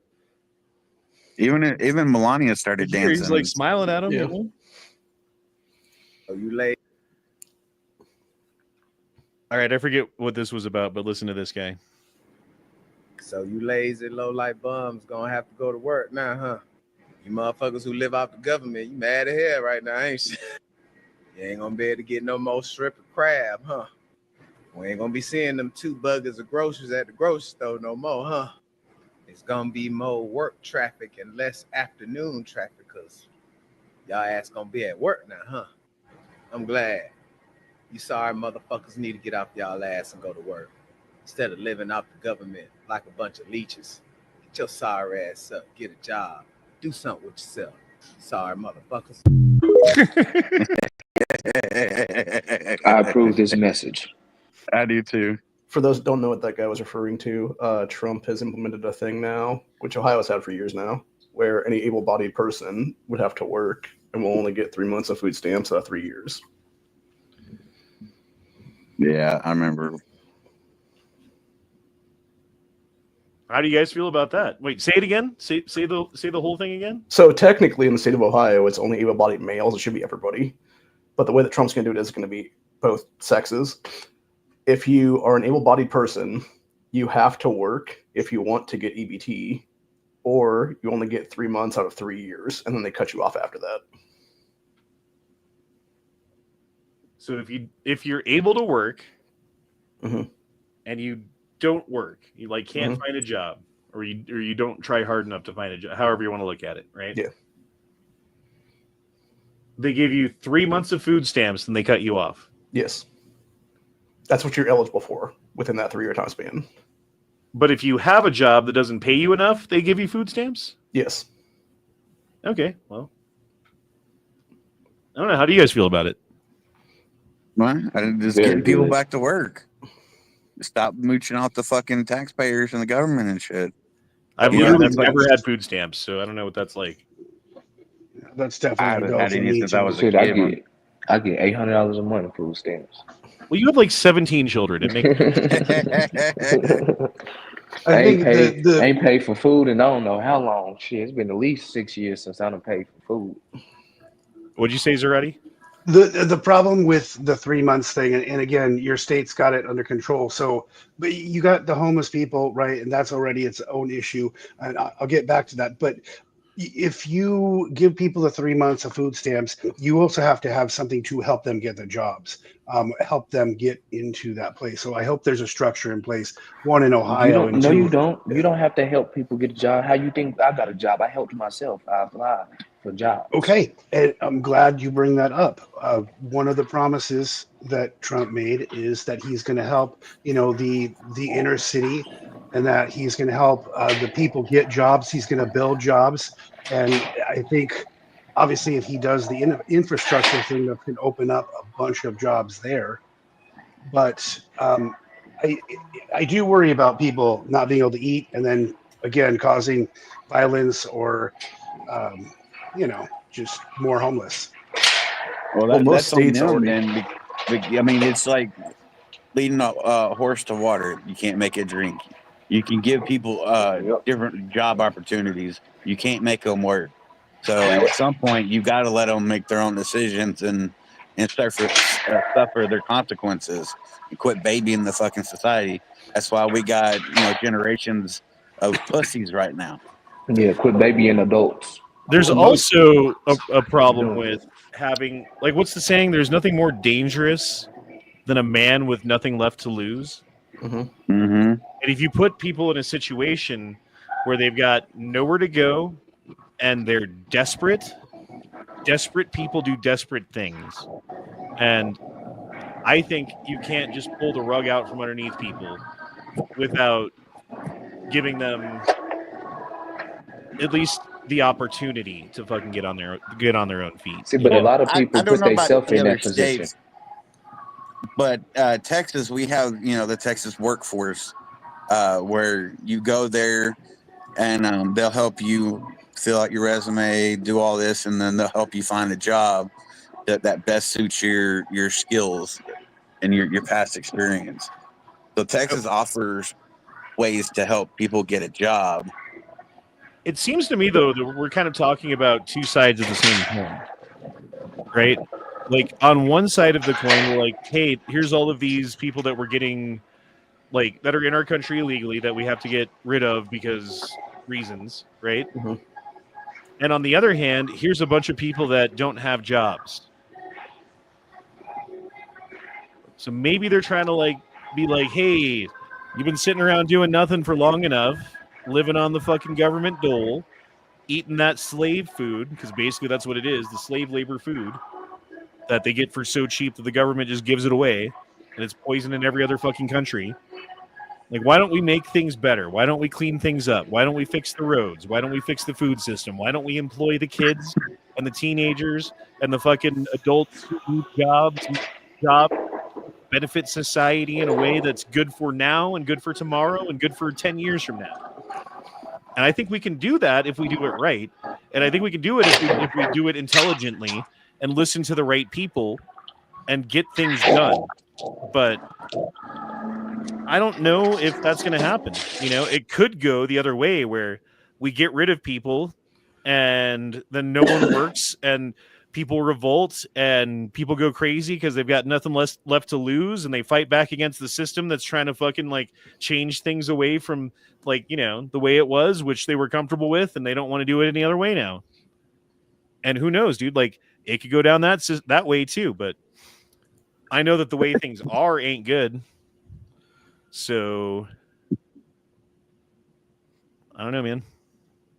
Even Melania started dancing. He's like smiling at him. Yeah. Oh, you late? All right, I forget what this was about, but listen to this guy. So you lazy low life bums gonna have to go to work now, huh? You motherfuckers who live off the government, you mad as hell right now, ain't you? You ain't gonna be able to get no more strip of crab, huh? We ain't gonna be seeing them 2 buggers of groceries at the grocery store no more, huh? It's gonna be more work traffic and less afternoon traffic because y'all ass gonna be at work now, huh? I'm glad. You sorry motherfuckers need to get off y'all ass and go to work instead of living off the government like a bunch of leeches. Get your sorry ass up, get a job, do something with yourself. Sorry motherfuckers. I approve this message. I do too. For those who don't know what that guy was referring to, Trump has implemented a thing now, which Ohio has had for years now, where any able-bodied person would have to work and will only get 3 months of food stamps out of 3 years. Yeah, I remember. How do you guys feel about that? Wait, say it again. Say the whole thing again. So technically, in the state of Ohio, it's only able-bodied males. It should be everybody. But the way that Trump's going to do it is going to be both sexes. If you are an able-bodied person, you have to work if you want to get EBT, or you only get 3 months out of 3 years, and then they cut you off after that. So if you're able to work, Mhm. and you don't work, you like can't find a job, or you don't try hard enough to find a job, however you want to look at it, right? Yeah. They give you 3 months of food stamps and they cut you off. Yes. That's what you're eligible for within that 3-year time span. But if you have a job that doesn't pay you enough, they give you food stamps? Yes. Okay, well. I don't know. How do you guys feel about it? Well, just Very getting people good. back to work. Stop mooching off the fucking taxpayers and the government and shit. I've Yeah, literally that's like- never had food stamps, so I don't know what that's like. That's I definitely a haven't no had for any me since I too. was a Shit, kid. I get $800 a month in food stamps. Well, you have like 17 children. It makes I think I ain't paid for food in I don't know how long. Shit, it's been at least 6 years since I done paid for food. What'd you say, Zaretti? the problem with the 3 months thing, and again, your state's got it under control. So, but you got the homeless people, right? And that's already its own issue. And I'll get back to that. But if you give people the 3 months of food stamps, you also have to have something to help them get the jobs, help them get into that place. So I hope there's a structure in place. One in Ohio, and two. You don't. You don't have to help people get a job. How you think I got a job? I helped myself. I applied for jobs. Okay, and I'm glad you bring that up. One of the promises that Trump made is that he's going to help, the inner city, and that he's going to help the people get jobs. He's going to build jobs, and I think, obviously, if he does the infrastructure thing, that can open up a bunch of jobs there. But I do worry about people not being able to eat, and then again causing violence or just more homeless. Well, Well, most that's on states them, already- then. I mean, it's like leading a horse to water. You can't make it drink. You can give people different job opportunities. You can't make them work. So at some point, you got to let them make their own decisions and suffer their consequences and quit babying the fucking society. That's why we got generations of pussies right now. Yeah, quit babying adults. There's Well, most- also a problem with having, like, what's the saying? There's nothing more dangerous than a man with nothing left to lose. Mm-hmm. And if you put people in a situation where they've got nowhere to go and they're desperate people do desperate things. And I think you can't just pull the rug out from underneath people without giving them at least the opportunity to fucking get on their own feet. See, but a lot of people I don't put know about themselves the in other that position. states, but Texas, we have the Texas workforce where you go there and they'll help you fill out your resume, do all this, and then they'll help you find a job that best suits your skills and your past experience. So Texas offers ways to help people get a job. It seems to me, though, that we're kind of talking about two sides of the same coin, right? Like, on one side of the coin, we're like, hey, here's all of these people that we're getting, like, that are in our country illegally that we have to get rid of because reasons, right? Mhm. And on the other hand, here's a bunch of people that don't have jobs. So maybe they're trying to, like, be like, hey, you've been sitting around doing nothing for long enough, living on the fucking government dole, eating that slave food, because basically that's what it is, the slave labor food that they get for so cheap that the government just gives it away, and it's poison in every other fucking country. Like, why don't we make things better? Why don't we clean things up? Why don't we fix the roads? Why don't we fix the food system? Why don't we employ the kids and the teenagers and the fucking adults who need jobs, benefit society in a way that's good for now and good for tomorrow and good for 10 years from now? And I think we can do that if we do it right. And I think we can do it if we do it intelligently and listen to the right people and get things done. But I don't know if that's going to happen. It could go the other way where we get rid of people and then no one works and people revolt and people go crazy because they've got nothing left to lose and they fight back against the system that's trying to fucking like change things away from the way it was, which they were comfortable with, and they don't want to do it any other way now. And who knows, dude? Like, it could go down that way too, but I know that the way things are ain't good. So I don't know, man.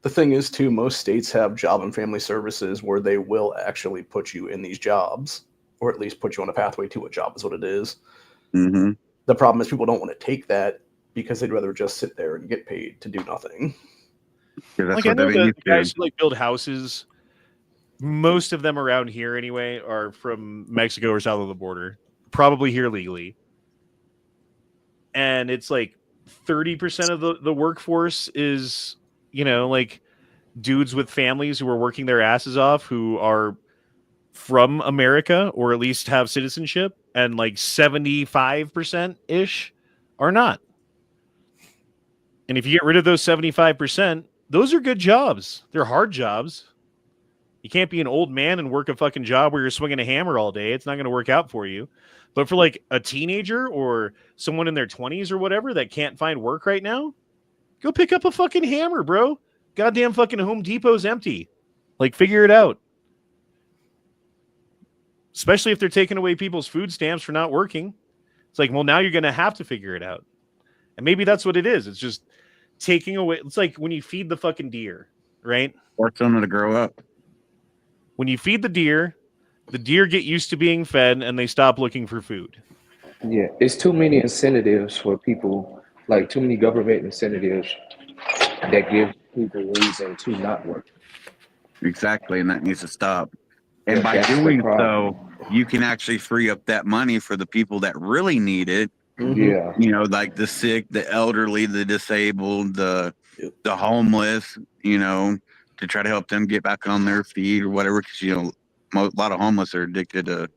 The thing is, too, most states have job and family services where they will actually put you in these jobs, or at least put you on a pathway to a job is what it is. Mm-hmm. The problem is people don't want to take that because they'd rather just sit there and get paid to do nothing. That's Like, what I know they're the used guys to. who like build houses, most of them around here anyway, are from Mexico or south of the border, probably here legally. And it's like 30% of the workforce is, like dudes with families who are working their asses off who are from America or at least have citizenship, and like 75% ish are not. And if you get rid of those 75%, those are good jobs. They're hard jobs. You can't be an old man and work a fucking job where you're swinging a hammer all day. It's not going to work out for you. But for like a teenager or someone in their 20s or whatever that can't find work right now, go pick up a fucking hammer, bro. Goddamn fucking Home Depot's empty. Like, figure it out. Especially if they're taking away people's food stamps for not working. It's like, well, now you're going to have to figure it out. And maybe that's what it is. It's just taking away. It's like when you feed the fucking deer, right? Force them to grow up. When you feed the deer get used to being fed and they stop looking for food. Yeah, it's too many incentives for people, like too many government incentives that give people reason to not work. Exactly, and that needs to stop. And Yeah, by that's the doing problem. so, you can actually free up that money for the people that really need it. Yeah, Like the sick, the elderly, the disabled, the homeless, to try to help them get back on their feet or whatever. Because, a lot of homeless are addicted to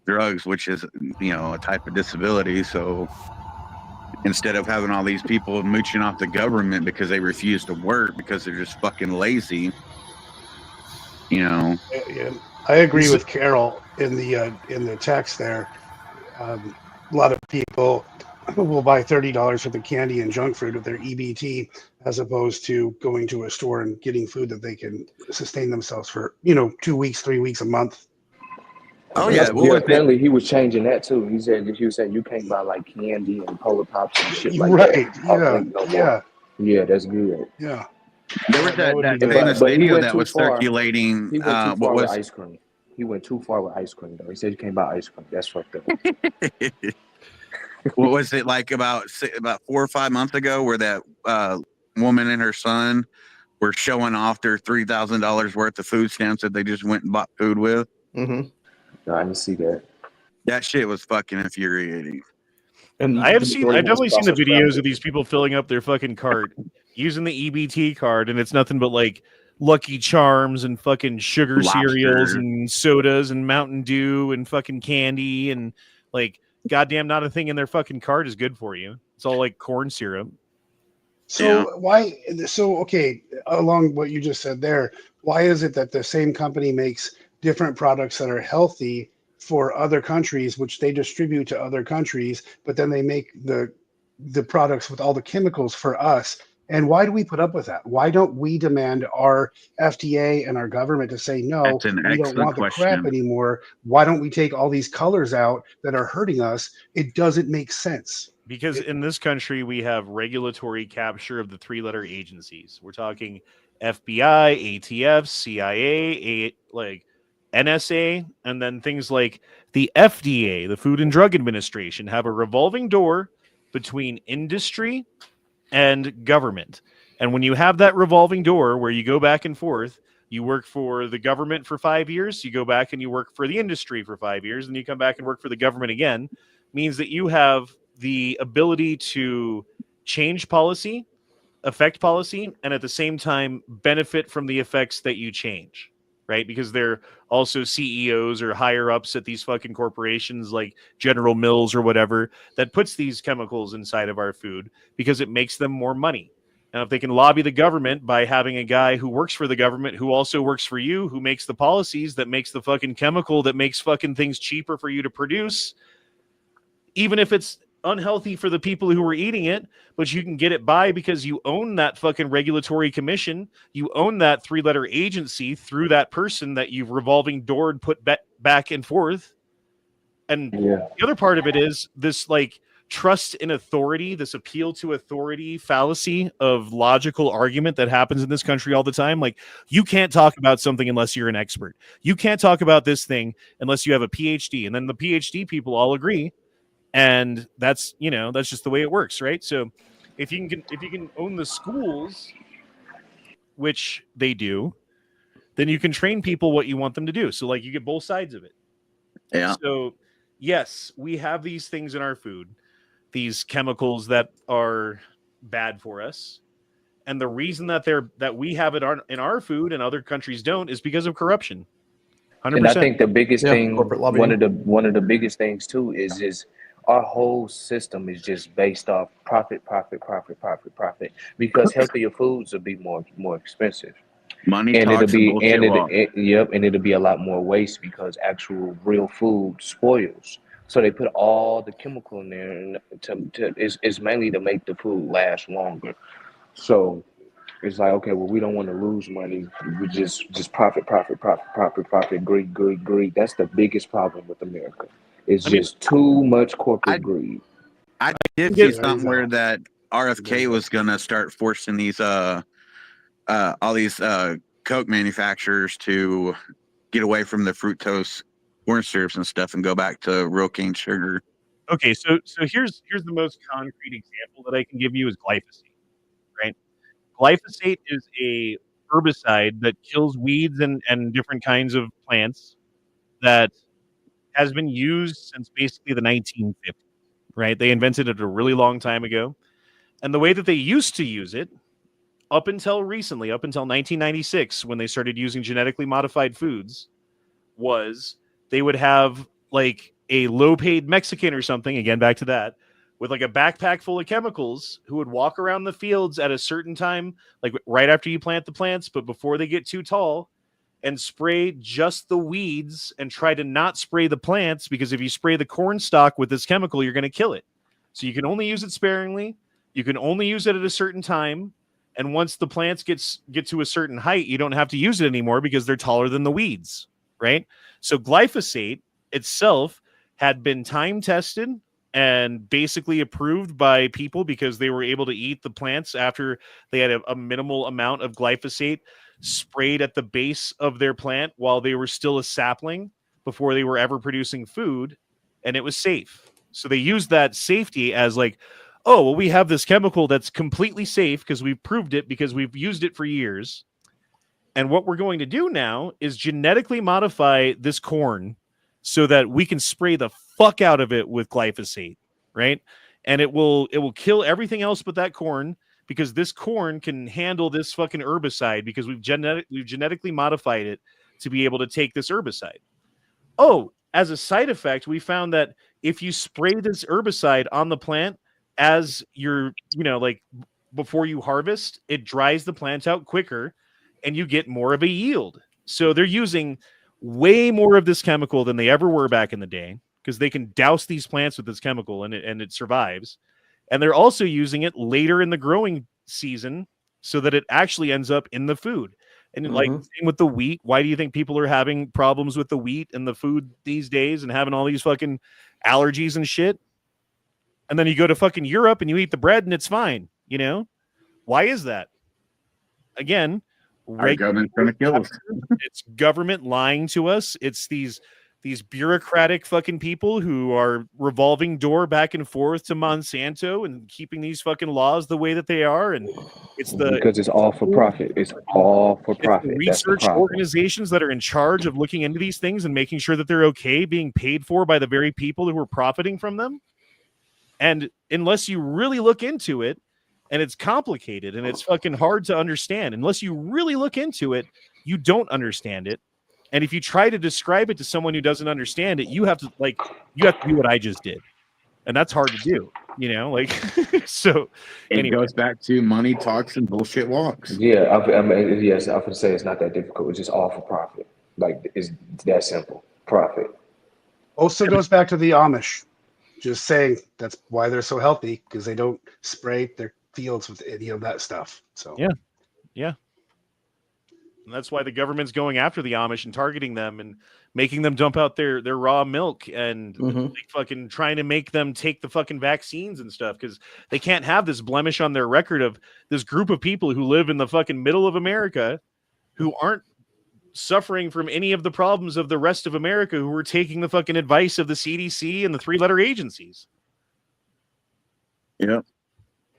drugs, which is, a type of disability. So instead of having all these people mooching off the government because they refuse to work because they're just fucking lazy, Yeah, I agree with Carol in the text there. A lot of people will buy $30 worth of candy and junk food with their EBT, as opposed to going to a store and getting food that they can sustain themselves for 2 weeks, 3 weeks, a month. Oh yeah, apparently he was changing that too. He was saying you can't buy like candy and Polar Pops and shit like Right? that. Yeah, that's good. Yeah. There was that would be famous But he video went that too was far. circulating. He went too What far with was ice cream. He went too far with ice cream though. He said you can't buy ice cream. That's fucked up. what was it like about 4 or 5 months ago where that woman and her son were showing off their $3,000 worth of food stamps that they just went and bought food with? Mm-hmm. No, I didn't see that. That shit was fucking infuriating. And I've definitely seen the videos of these people filling up their fucking cart using the EBT card, and it's nothing but like Lucky Charms and fucking sugar cereals and sodas and Mountain Dew and fucking candy, and like goddamn not a thing in their fucking cart is good for you. It's all like corn syrup. So okay, along what you just said there, why is it that the same company makes different products that are healthy for other countries, which they distribute to other countries, but then they make the products with all the chemicals for us? And why do we put up with that? Why don't we demand our FDA and our government to say, no, we don't want the crap anymore? Why don't we take all these colors out that are hurting us? It doesn't make sense. Because in this country, we have regulatory capture of the 3-letter agencies. We're talking FBI, ATF, CIA, like NSA, and then things like the FDA, the Food and Drug Administration, have a revolving door between industry and government. And when you have that revolving door where you go back and forth, you work for the government for 5 years, you go back and you work for the industry for 5 years, and you come back and work for the government again, means that you have the ability to change policy, affect policy, and at the same time benefit from the effects that you change, right? Because they're also CEOs or higher ups at these fucking corporations like General Mills or whatever that puts these chemicals inside of our food because it makes them more money. Now, if they can lobby the government by having a guy who works for the government who also works for you, who makes the policies that makes the fucking chemical that makes fucking things cheaper for you to produce, even if it's unhealthy for the people who are eating it, but you can get it by because you own that fucking regulatory commission, you own that 3-letter agency through that person that you've revolving doored, put back and forth. And the other part of it is this like trust in authority, this appeal to authority fallacy of logical argument that happens in this country all the time. Like, you can't talk about something unless you're an expert. You can't talk about this thing unless you have a PhD. And then the PhD people all agree. And that's, you know, that's just the way it works, right? So if you can own the schools, which they do, then you can train people what you want them to do. So like you get both sides of it. Yeah. So yes, we have these things in our food, these chemicals that are bad for us. And the reason that we have it in our food and other countries don't is because of corruption. 100%. And I think the biggest thing, corporate lobbying. one of the biggest things too, is just our whole system is just based off profit. Because healthier foods will be more expensive. Money And talks and bullshit walks. and it'll be a lot more waste because actual real food spoils. So they put all the chemical in there, and it's mainly to make the food last longer. So it's like, okay, well, we don't want to lose money. We just profit, greed. That's the biggest problem with America. It's just too much corporate greed. I did see something where that RFK was gonna start forcing these all these Coke manufacturers to get away from the fructose corn syrups and stuff and go back to real cane sugar. Okay, so here's the most concrete example that I can give you is glyphosate, right? Glyphosate is a herbicide that kills weeds and different kinds of plants that has been used since basically the 1950s, right? They invented it a really long time ago. And the way that they used to use it, up until recently, up until 1996, when they started using genetically modified foods, was they would have like a low-paid Mexican or something, again, back to that, with like a backpack full of chemicals who would walk around the fields at a certain time, like right after you plant the plants, but before they get too tall, and spray just the weeds and try to not spray the plants, because if you spray the corn stalk with this chemical, you're going to kill it. So you can only use it sparingly. You can only use it at a certain time. And once the plants get to a certain height, you don't have to use it anymore because they're taller than the weeds, right? So glyphosate itself had been time tested and basically approved by people because they were able to eat the plants after they had a minimal amount of glyphosate sprayed at the base of their plant while they were still a sapling before they were ever producing food, and it was safe. So they used that safety as like, oh, well, we have this chemical that's completely safe because we've proved it because we've used it for years. And what we're going to do now is genetically modify this corn so that we can spray the fuck out of it with glyphosate, right? And it will kill everything else but that corn, because this corn can handle this fucking herbicide because we've genetically modified it to be able to take this herbicide. Oh, as a side effect, we found that if you spray this herbicide on the plant as you're, like before you harvest, it dries the plant out quicker and you get more of a yield. So they're using way more of this chemical than they ever were back in the day because they can douse these plants with this chemical and it survives. And they're also using it later in the growing season so that it actually ends up in the food. And like same with the wheat. Why do you think people are having problems with the wheat and the food these days and having all these fucking allergies and shit? And then you go to fucking Europe and you eat the bread and it's fine. Why is that? Again, government's trying to kill us. It's government lying to us. It's these bureaucratic fucking people who are revolving door back and forth to Monsanto and keeping these fucking laws the way that they are. And it's because it's all for profit. It's all for profit. Research organizations that are in charge of looking into these things and making sure that they're okay being paid for by the very people who are profiting from them. And unless you really look into it, and it's complicated and it's fucking hard to understand, unless you really look into it, you don't understand it. And if you try to describe it to someone who doesn't understand it, you have to do what I just did. And that's hard to do, so it goes back to money talks and bullshit walks. Yeah. I would say it's not that difficult. It's just all for profit. Like, it's that simple. Profit. Also goes back to the Amish. Just saying that's why they're so healthy, because they don't spray their fields with any of that stuff. So yeah. And that's why the government's going after the Amish and targeting them and making them dump out their raw milk and like, fucking trying to make them take the fucking vaccines and stuff because they can't have this blemish on their record of this group of people who live in the fucking middle of America who aren't suffering from any of the problems of the rest of America who are taking the fucking advice of the CDC and the three-letter agencies. Yeah.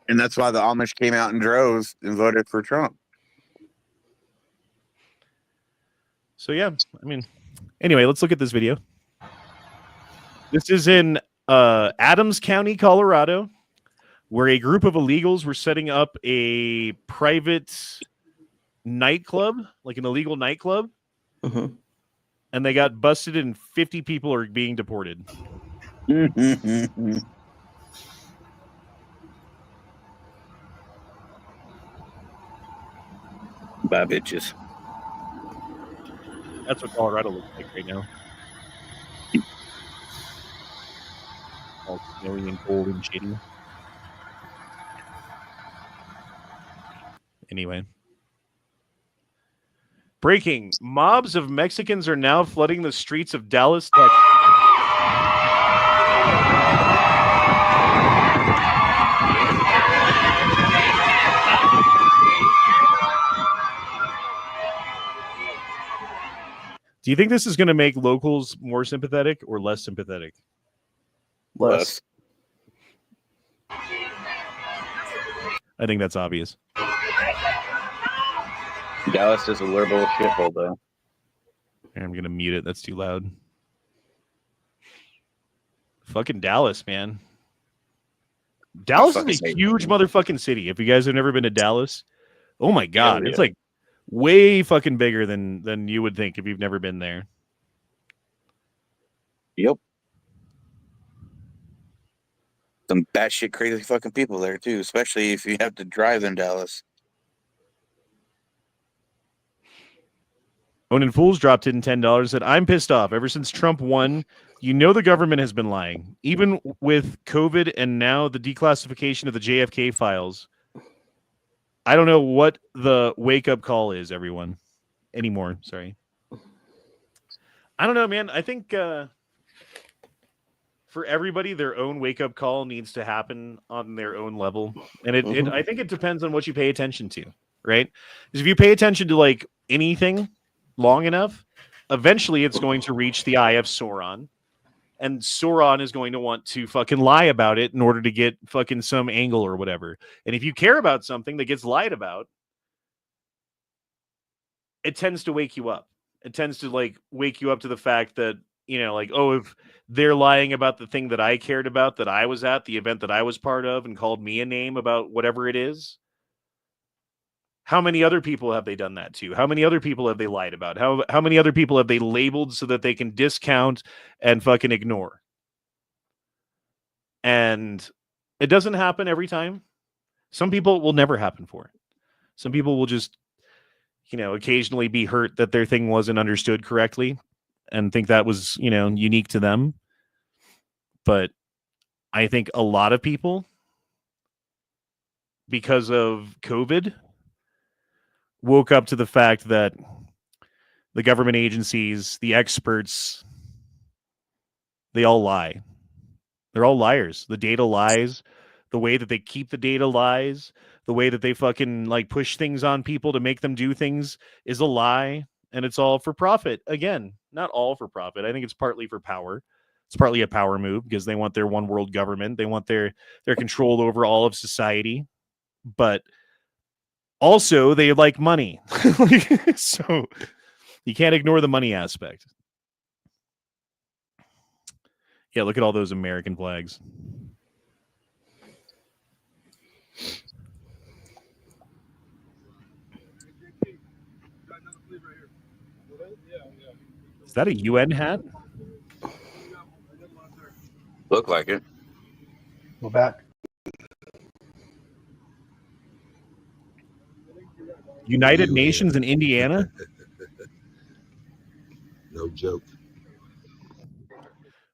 And that's why the Amish came out in droves and voted for Trump. So, yeah, I mean, anyway, let's look at this video. This is in Adams County, Colorado, where a group of illegals were setting up a private nightclub, like an illegal nightclub, and they got busted and 50 people are being deported. Bye, bitches. That's what Colorado looks like right now. All snowy and cold and shitty. Anyway. Breaking. Mobs of Mexicans are now flooding the streets of Dallas, Texas. Do you think this is going to make locals more sympathetic or less sympathetic? Less. I think that's obvious. Dallas is a liberal shithole, though. I'm going to mute it. That's too loud. Fucking Dallas, man. Dallas is a huge motherfucking city. If you guys have never been to Dallas, oh my God. It's like way fucking bigger than you would think if you've never been there. Yep. Some batshit crazy fucking people there, too, especially if you have to drive in Dallas. Onin Fools dropped in $10, said, I'm pissed off. Ever since Trump won, you know the government has been lying. Even with COVID and now the declassification of the JFK files. I don't know what the wake-up call is, everyone. Anymore, sorry. I don't know, man. I think for everybody, their own wake-up call needs to happen on their own level. And I think it depends on what you pay attention to, right? Because if you pay attention to, like, anything long enough, eventually it's going to reach the eye of Sauron. And Sauron is going to want to fucking lie about it in order to get fucking some angle or whatever. And if you care about something that gets lied about, it tends to wake you up. It tends to like wake you up to the fact that, you know, like, oh, if they're lying about the thing that I cared about, that I was at, the event that I was part of, and called me a name about whatever it is, how many other people have they done that to? How many other people have they lied about? How many other people have they labeled so that they can discount and fucking ignore? And it doesn't happen every time. Some people it will never happen for. Some people will just, you know, occasionally be hurt that their thing wasn't understood correctly and think that was, you know, unique to them. But I think a lot of people, because of COVID, woke up to the fact that the government agencies, the experts, they all lie. They're all liars. The data lies. The way that they keep the data lies. The way that they fucking like push things on people to make them do things is a lie. And it's all for profit. Again, not all for profit. I think it's partly for power. It's partly a power move because they want their one world government. They want their control over all of society. But also, they like money. So you can't ignore the money aspect. Yeah, look at all those American flags. Is that a UN hat? Look like it. We're back. United Nations in Indiana? No joke.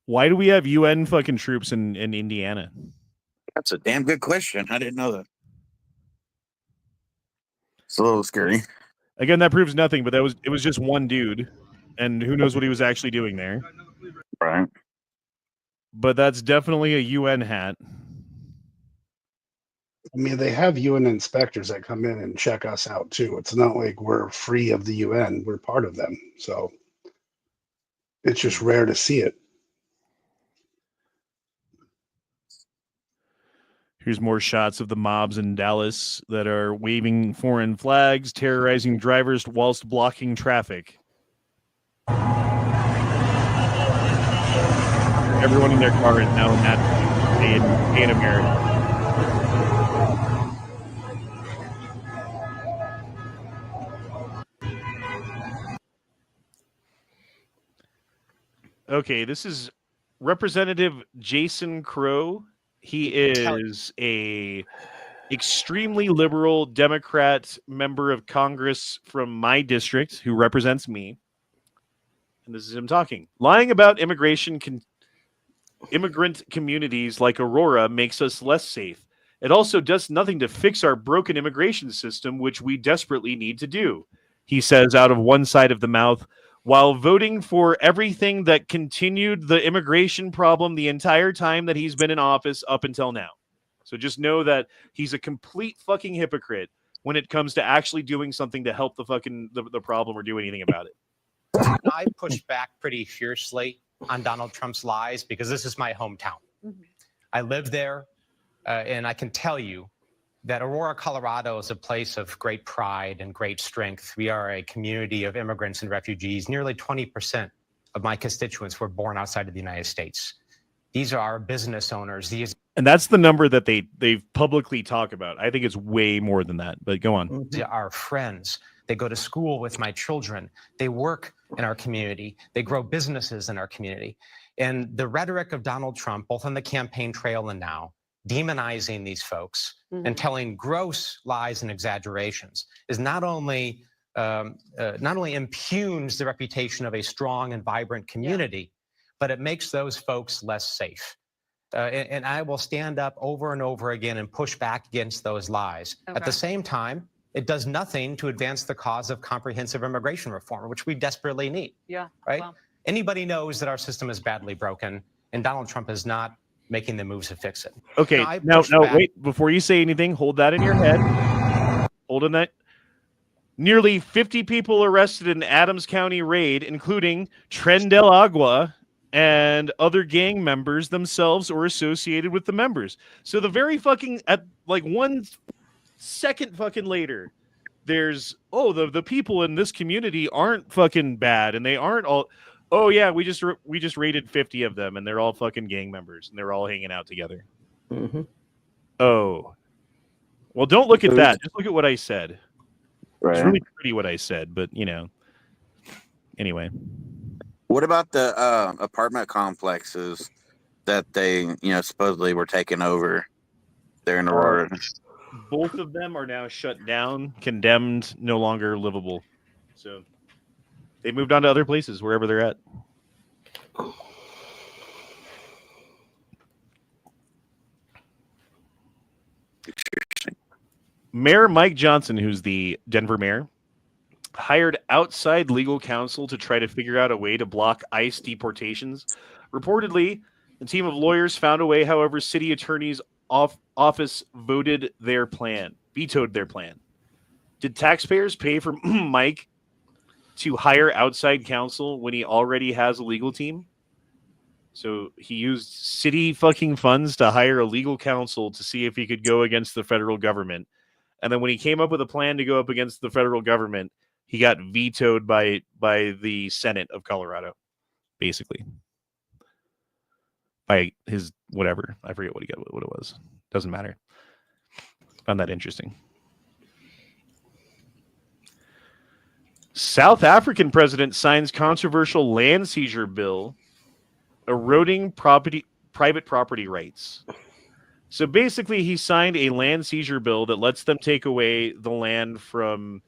Why do we have UN fucking troops in Indiana? That's a damn good question. I didn't know that. It's a little scary. Again, that proves nothing, but it was just one dude, and who knows what he was actually doing there. Right. But that's definitely a UN hat. I mean, they have UN inspectors that come in and check us out too. It's not like we're free of the UN. We're part of them. So it's just rare to see it. Here's more shots of the mobs in Dallas that are waving foreign flags, terrorizing drivers whilst blocking traffic. Everyone in their car is now in America. Okay, this is Representative Jason Crow. He is a extremely liberal Democrat member of Congress from my district who represents me. And this is him talking. Lying about immigrant communities like Aurora makes us less safe. It also does nothing to fix our broken immigration system, which we desperately need to do, he says out of one side of the mouth, while voting for everything that continued the immigration problem the entire time that he's been in office up until now. So just know that he's a complete fucking hypocrite when it comes to actually doing something to help the fucking the problem or do anything about it. I push back pretty fiercely on Donald Trump's lies because this is my hometown. I live there, and I can tell you that Aurora, Colorado is a place of great pride and great strength. We are a community of immigrants and refugees. Nearly 20% of my constituents were born outside of the United States. These are our business owners. And that's the number that they've publicly talk about. I think it's way more than that, but go on. These are our friends. They go to school with my children. They work in our community. They grow businesses in our community. And the rhetoric of Donald Trump, both on the campaign trail and now, demonizing these folks and telling gross lies and exaggerations is not only impugns the reputation of a strong and vibrant community, but it makes those folks less safe. And I will stand up over and over again and push back against those lies. Okay. At the same time, it does nothing to advance the cause of comprehensive immigration reform, which we desperately need. Yeah. Right? Well, anybody knows that our system is badly broken, and Donald Trump is not making the moves to fix it. Okay, no, wait. Before you say anything, hold that in your head. Hold on that. Nearly 50 people arrested in Adams County raid, including Tren del Agua and other gang members themselves or associated with the members. So the very fucking, at like 1 second fucking later, there's, the people in this community aren't fucking bad, and they aren't all... Oh yeah, we just raided 50 of them, and they're all fucking gang members, and they're all hanging out together. Mm-hmm. Oh, well, don't look at that. Just look at what I said. Right. It's really pretty what I said, but anyway. What about the apartment complexes that they, supposedly were taking over there in Aurora? Both of them are now shut down, condemned, no longer livable. So. They moved on to other places, wherever they're at. Mayor Mike Johnson, who's the Denver mayor, hired outside legal counsel to try to figure out a way to block ICE deportations. Reportedly, the team of lawyers found a way, however, city attorney's office vetoed their plan. Did taxpayers pay for Mike to hire outside counsel when he already has a legal team? So he used city fucking funds to hire a legal counsel to see if he could go against the federal government. And then when he came up with a plan to go up against the federal government, he got vetoed by the Senate of Colorado, basically. By his whatever. I forget what it was. Doesn't matter. Found that interesting. South African president signs controversial land seizure bill eroding private property rights. So basically, he signed a land seizure bill that lets them take away the land from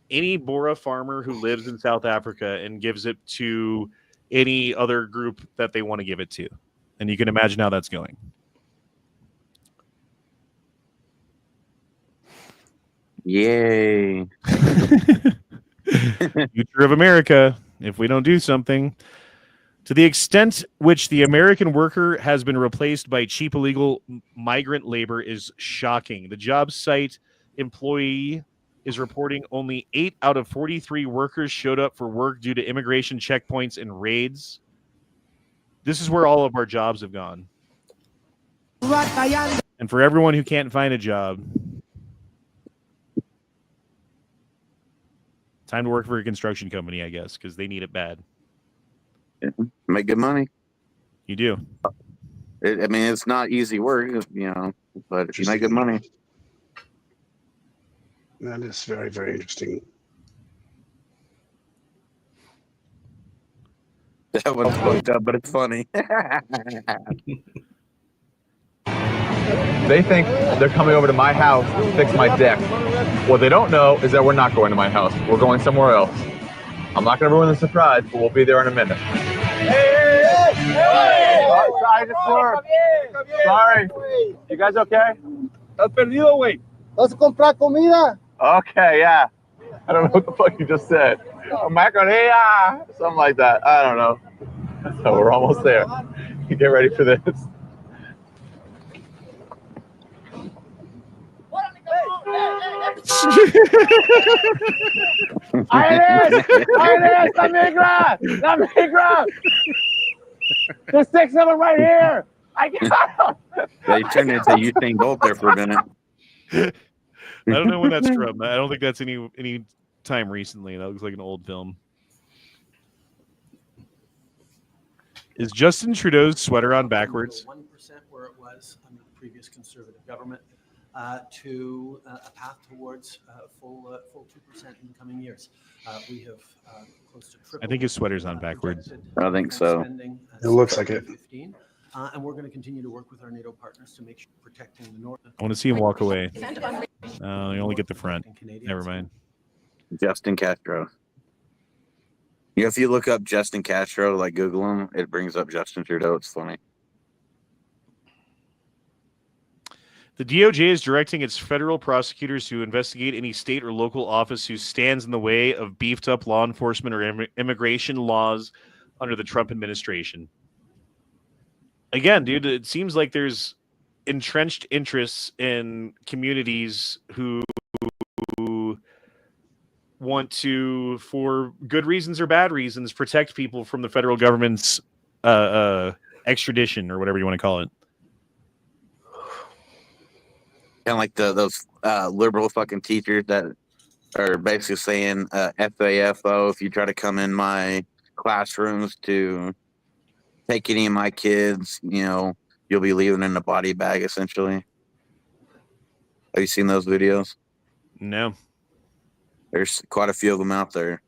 any Bora farmer who lives in South Africa and gives it to any other group that they want to give it to. And you can imagine how that's going. Yay. Future of America, if we don't do something. To the extent which the American worker has been replaced by cheap illegal migrant labor is shocking. The job site employee is reporting only 8 out of 43 workers showed up for work due to immigration checkpoints and raids. This is where all of our jobs have gone. And for everyone who can't find a job, time to work for a construction company, I guess, because they need it bad. Make good money. You do. I mean, it's not easy work, but you make good money. That is very, very interesting. That one's fucked up, but it's funny. They think they're coming over to my house to fix my deck. What they don't know is that we're not going to my house. We're going somewhere else. I'm not going to ruin the surprise, but we'll be there in a minute. I just swerved. Sorry. You guys okay? ¿Estás perdido, güey? ¿Vas a comprar comida? Okay, yeah. I don't know what the fuck you just said. Macarena, something like that. I don't know. So we're almost there. Get ready for this. ¡La migra! There's 6 of them right here! I got them! They turned into Usain Bolt there for a minute. I don't know when that's from. I don't think that's any time recently. That looks like an old film. Is Justin Trudeau's sweater on backwards? 1% where it was under the previous Conservative government to a path towards full 2% in the coming years. We have close to triple. I think his sweater's on backwards. I think so. It looks like it. And we're going to continue to work with our NATO partners to make sure protecting the north. I want to see him walk away. You only get the front. Never mind. Justin Castro. If you look up Justin Castro, like Google him, it brings up Justin Trudeau. It's funny. The DOJ is directing its federal prosecutors to investigate any state or local office who stands in the way of beefed up law enforcement or immigration laws under the Trump administration. Again, dude, it seems like there's entrenched interests in communities who want to, for good reasons or bad reasons, protect people from the federal government's extradition or whatever you want to call it. Kind of like those liberal fucking teachers that are basically saying FAFO if you try to come in my classrooms to take any of my kids, you'll be leaving in a body bag, essentially. Have you seen those videos? No. There's quite a few of them out there.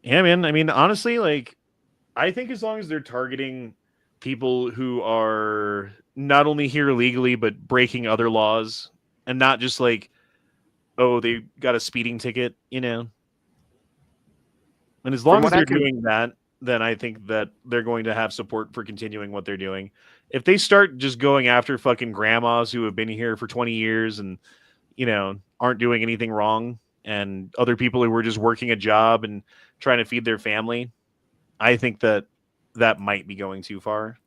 Yeah, man. I mean, honestly, like, I think as long as they're targeting people who are not only here illegally, but breaking other laws, and not just like, oh, they got a speeding ticket, And as long as they're doing that, then I think that they're going to have support for continuing what they're doing. If they start just going after fucking grandmas who have been here for 20 years and, aren't doing anything wrong, and other people who were just working a job and trying to feed their family, I think that might be going too far.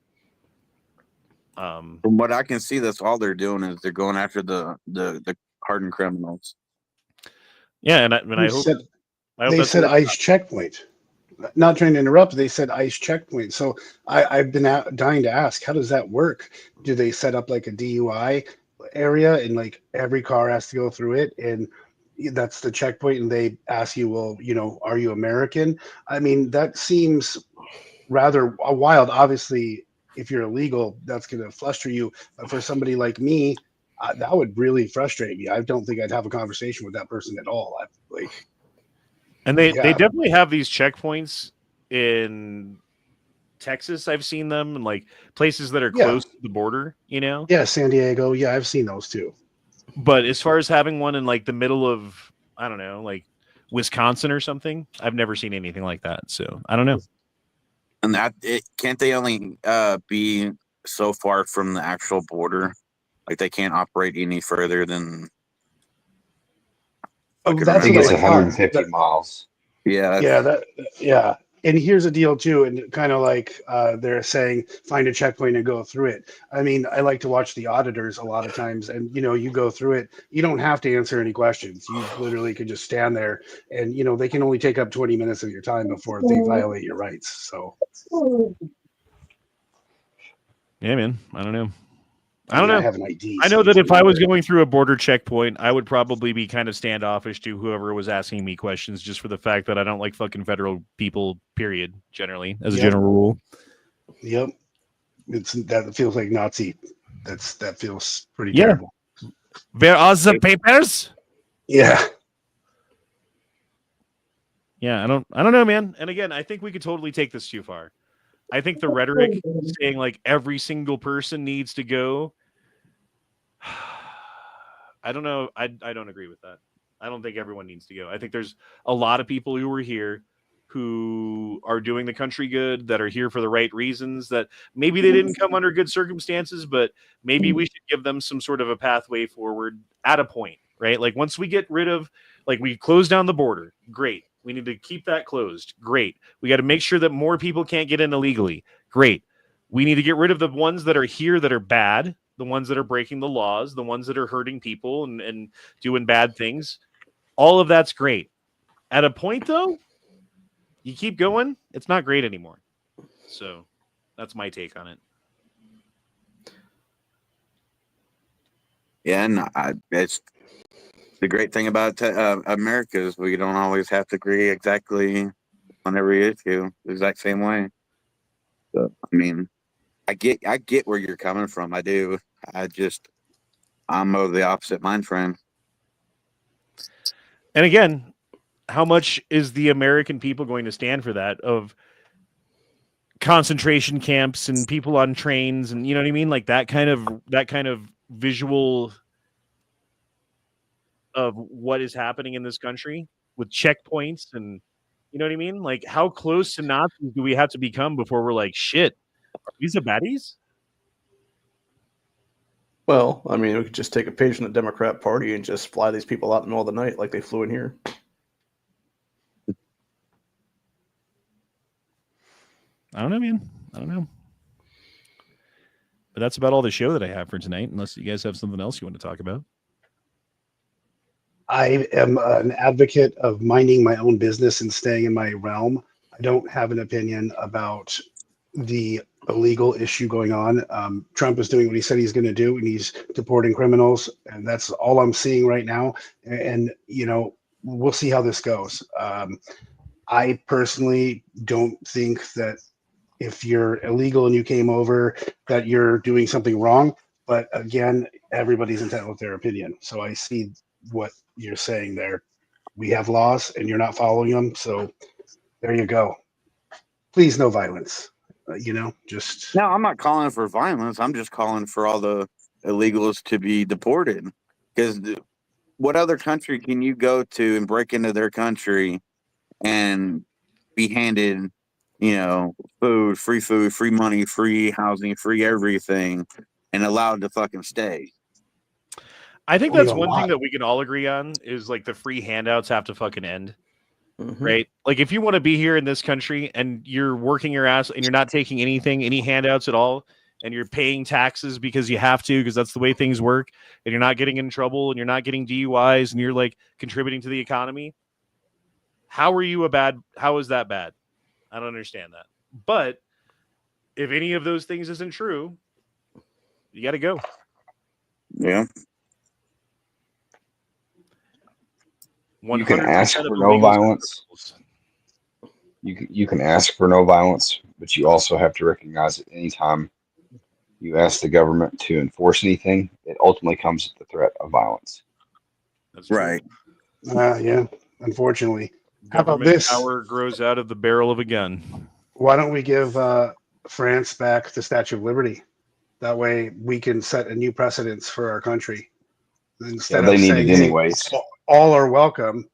From what I can see, that's all they're doing is they're going after the hardened criminals. Yeah, and I hope they said ICE checkpoint. Not trying to interrupt. They said ICE checkpoint. So I've been dying to ask, how does that work? Do they set up like a DUI area and like every car has to go through it, and that's the checkpoint, and they ask you, well, are you American? I mean, that seems rather wild. Obviously, if you're illegal, that's going to fluster you. But for somebody like me, that would really frustrate me. I don't think I'd have a conversation with that person at all. And they definitely have these checkpoints in Texas. I've seen them in like places that are close to the border, Yeah, San Diego. Yeah, I've seen those too. But as far as having one in like the middle of, I don't know, like Wisconsin or something, I've never seen anything like that. So I don't know. And can't they only be so far from the actual border? Like they can't operate any further than fucking that's I think what it's I runway. thought. 150 miles. Yeah, Yeah, yeah. And here's the deal too, and kind of like they're saying, find a checkpoint and go through it. I mean, I like to watch the auditors a lot of times, and you go through it. You don't have to answer any questions. You literally could just stand there, and they can only take up 20 minutes of your time before they violate your rights. So, Yeah, man. I don't know. I I don't mean, I know. have an ID. I so know that it's if I was weird. going through a border checkpoint, I would probably be kind of standoffish to whoever was asking me questions, just for the fact that I don't like fucking federal people. Period. Generally, as a Yep. general rule. Yep, that feels like Nazi. That feels pretty Yeah. terrible. Where are the papers? Yeah. Yeah, I don't know, man. And again, I think we could totally take this too far. I think the rhetoric saying like every single person needs to go. I don't know. I don't agree with that. I don't think everyone needs to go. I think there's a lot of people who are here who are doing the country good, that are here for the right reasons, that maybe they didn't come under good circumstances, but maybe we should give them some sort of a pathway forward at a point, right? Like once we get rid of, like we close down the border, great. We need to keep that closed. Great. We got to make sure that more people can't get in illegally. Great. We need to get rid of the ones that are here that are bad, the ones that are breaking the laws, the ones that are hurting people and doing bad things. All of that's great. At a point, though, you keep going, it's not great anymore. So that's my take on it. Yeah, and it's the great thing about America is we don't always have to agree exactly on every issue the exact same way. So, I mean, I get where you're coming from. I do. I'm of the opposite mind frame. And again, how much is the American people going to stand for that, of concentration camps and people on trains and you know what I mean? Like that kind of visual of what is happening in this country with checkpoints and you know what I mean? Like how close to Nazis do we have to become before we're like, shit, are these the baddies? Well, I mean, we could just take a page from the Democrat Party and just fly these people out in the middle of the night like they flew in here. I don't know, man. I don't know. But that's about all the show that I have for tonight, unless you guys have something else you want to talk about. I am an advocate of minding my own business and staying in my realm. I don't have an opinion about the illegal issue going on. Trump is doing what he said he's going to do, and he's deporting criminals, and that's all I'm seeing right now. And we'll see how this goes. I personally don't think that if you're illegal and you came over, that you're doing something wrong. But again, everybody's entitled to their opinion. So I see what you're saying there. We have laws and you're not following them. So there you go. Please, no violence. Just. No, I'm not calling for violence. I'm just calling for all the illegals to be deported. Because what other country can you go to and break into their country and be handed, food, free money, free housing, free everything, and allowed to fucking stay? I think that's one thing that we can all agree on is like the free handouts have to fucking end. Mm-hmm. Right? Like if you want to be here in this country and you're working your ass and you're not taking any handouts at all, and you're paying taxes because you have to, because that's the way things work, and you're not getting in trouble and you're not getting DUIs and you're like contributing to the economy, how is that bad? I don't understand that. But if any of those things isn't true, you got to go. Yeah. You can ask for no violence. You can ask for no violence, but you also have to recognize that anytime you ask the government to enforce anything, it ultimately comes with the threat of violence. That's right. Yeah, unfortunately. How about Government this? Power grows out of the barrel of a gun. Why don't we give France back the Statue of Liberty? That way we can set a new precedence for our country. Instead they of need saying, it anyways. Hey, all are welcome,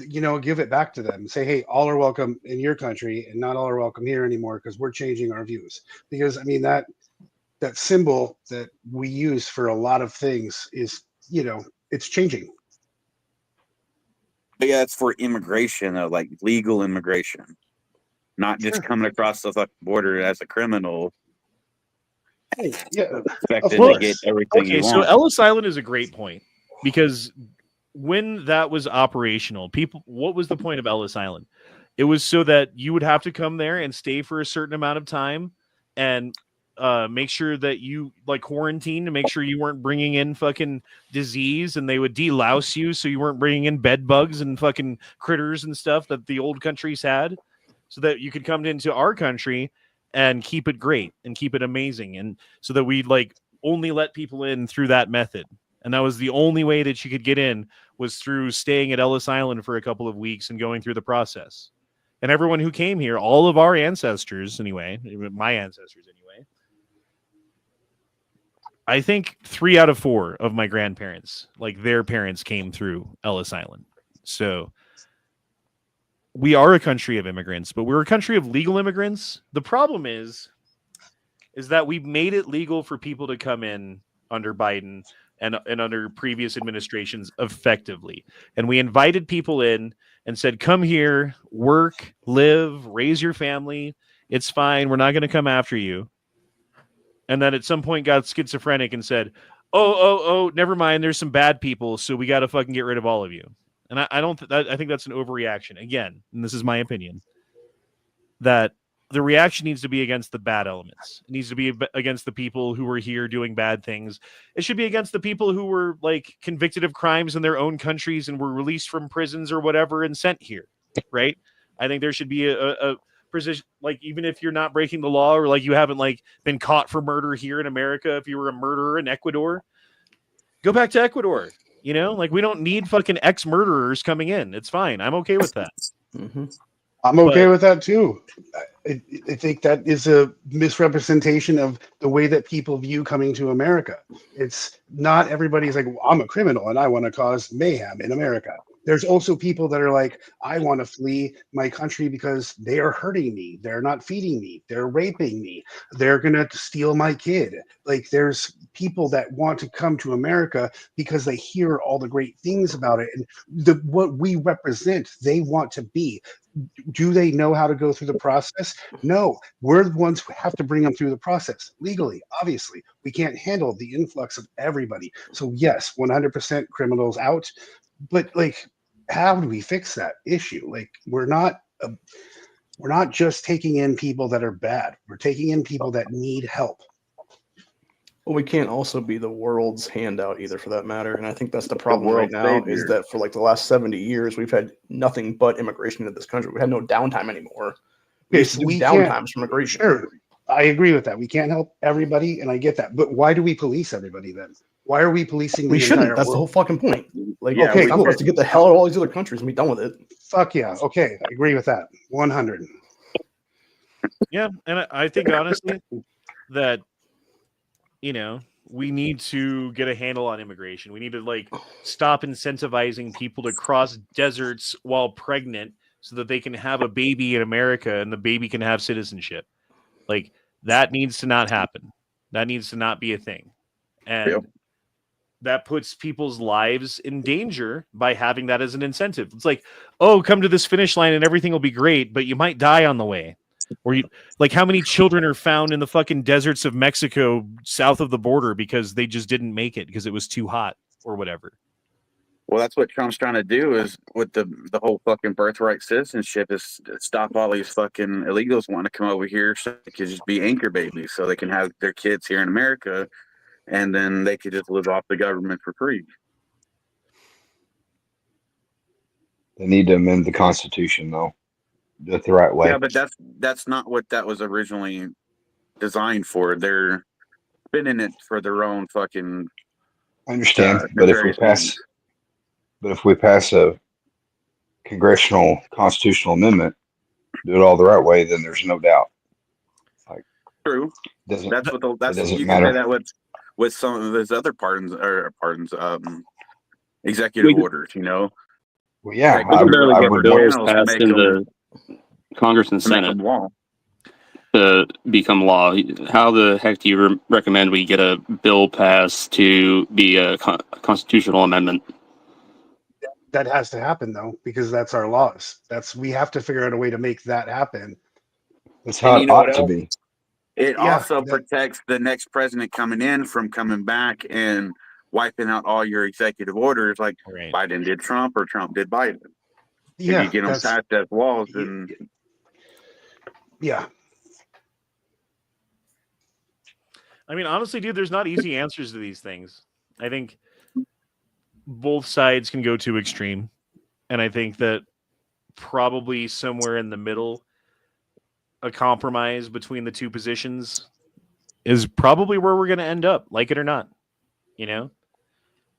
give it back to them. Say, hey, all are welcome in your country and not all are welcome here anymore because we're changing our views. Because, I mean, that symbol that we use for a lot of things is, it's changing. But yeah, it's for immigration, though, like legal immigration, not just coming across the fucking border as a criminal. Yeah, Expecting to get everything you so want. Ellis Island is a great point because when that was operational, what was the point of Ellis Island? It was so that you would have to come there and stay for a certain amount of time and make sure that you like quarantine to make sure you weren't bringing in fucking disease, and they would delouse you so you weren't bringing in bed bugs and fucking critters and stuff that the old countries had, so that you could come into our country and keep it great and keep it amazing, and so that we'd like only let people in through that method. And that was the only way that you could get in, was through staying at Ellis Island for a couple of weeks and going through the process. And everyone who came here, all of our ancestors anyway, my ancestors anyway, I think 3 out of 4 of my grandparents, like their parents, came through Ellis Island. So we are a country of immigrants, but we're a country of legal immigrants. The problem is that we've made it legal for people to come in under Biden and under previous administrations effectively. And we invited people in and said, come here, work, live, raise your family. It's fine. We're not going to come after you. And then at some point got schizophrenic and said, oh, never mind. There's some bad people, so we got to fucking get rid of all of you. And I think that's an overreaction. Again, and this is my opinion, that the reaction needs to be against the bad elements. It needs to be against the people who were here doing bad things. It should be against the people who were like convicted of crimes in their own countries and were released from prisons or whatever and sent here, right? I think there should be a position, like even if you're not breaking the law or like you haven't like been caught for murder here in America, if you were a murderer in Ecuador, go back to Ecuador. You know, like we don't need fucking ex-murderers coming in. It's fine. I'm okay with that. Mm-hmm. I'm okay with that too. I think that is a misrepresentation of the way that people view coming to America. It's not everybody's like, well, I'm a criminal and I want to cause mayhem in America. There's also people that are like, I want to flee my country because they are hurting me. They're not feeding me. They're raping me. They're going to steal my kid. Like there's people that want to come to America because they hear all the great things about it. And what we represent, they want to be. Do they know how to go through the process? No, we're the ones who have to bring them through the process legally. Obviously, we can't handle the influx of everybody. So yes, 100% criminals out. But like, how do we fix that issue? Like, we're not just taking in people that are bad. We're taking in people that need help. Well, we can't also be the world's handout either, for that matter. And I think that's the problem right now, is that for like the last 70 years, we've had nothing but immigration into this country. We have no downtime anymore. We do downtimes for immigration. Sure, I agree with that. We can't help everybody, and I get that. But why do we police everybody then? Why are we policing the We shouldn't. entire That's the world? whole fucking point. Like, Yeah, okay, we I'm supposed to get the hell out of all these other countries and be done with it. Fuck yeah. Okay, I agree with that. 100. Yeah, and I think honestly that, you know, we need to get a handle on immigration. We need to like stop incentivizing people to cross deserts while pregnant so that they can have a baby in America and the baby can have citizenship. Like that needs to not happen. That needs to not be a thing. And that puts people's lives in danger by having that as an incentive. It's like, oh, come to this finish line and everything will be great, but you might die on the way. Or you, like how many children are found in the fucking deserts of Mexico south of the border because they just didn't make it because it was too hot or whatever. Well, that's what Trump's trying to do is with the whole fucking birthright citizenship is stop all these fucking illegals wanting to come over here so they could just be anchor babies so they can have their kids here in America and then they could just live off the government for free. They need to amend the Constitution, though. Do it the right way. Yeah, but that's not what that was originally designed for. They're spinning it for their own fucking. I understand, but if we pass a congressional constitutional amendment, do it all the right way, then there's no doubt. Like, true. That's what doesn't you matter. can say that with some of those other executive orders, you know. Well, yeah, like, I would bills passed in the Congress and Senate to become law. How the heck do you recommend we get a bill passed to be a constitutional amendment? that has to happen though, because that's our laws. We have to figure out a way to make that happen. That's how And it you know what ought to else? be. It Yeah, also protects the next president coming in from coming back and wiping out all your executive orders, like Right. Biden did Trump or Trump did Biden. yeah, If you get them past that walls, then yeah. I mean, honestly, dude, there's not easy answers to these things. I think both sides can go too extreme. And I think that probably somewhere in the middle, a compromise between the two positions is probably where we're going to end up, like it or not, you know?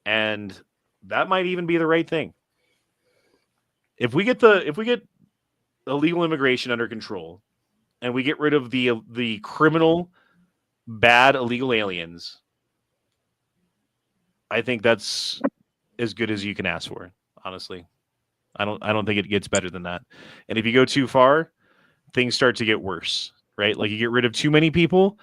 And that might even be the right thing. If we get illegal immigration under control and we get rid of the criminal, bad illegal aliens, I think that's as good as you can ask for, honestly. I don't think it gets better than that. And if you go too far, things start to get worse, right? Like you get rid of too many people,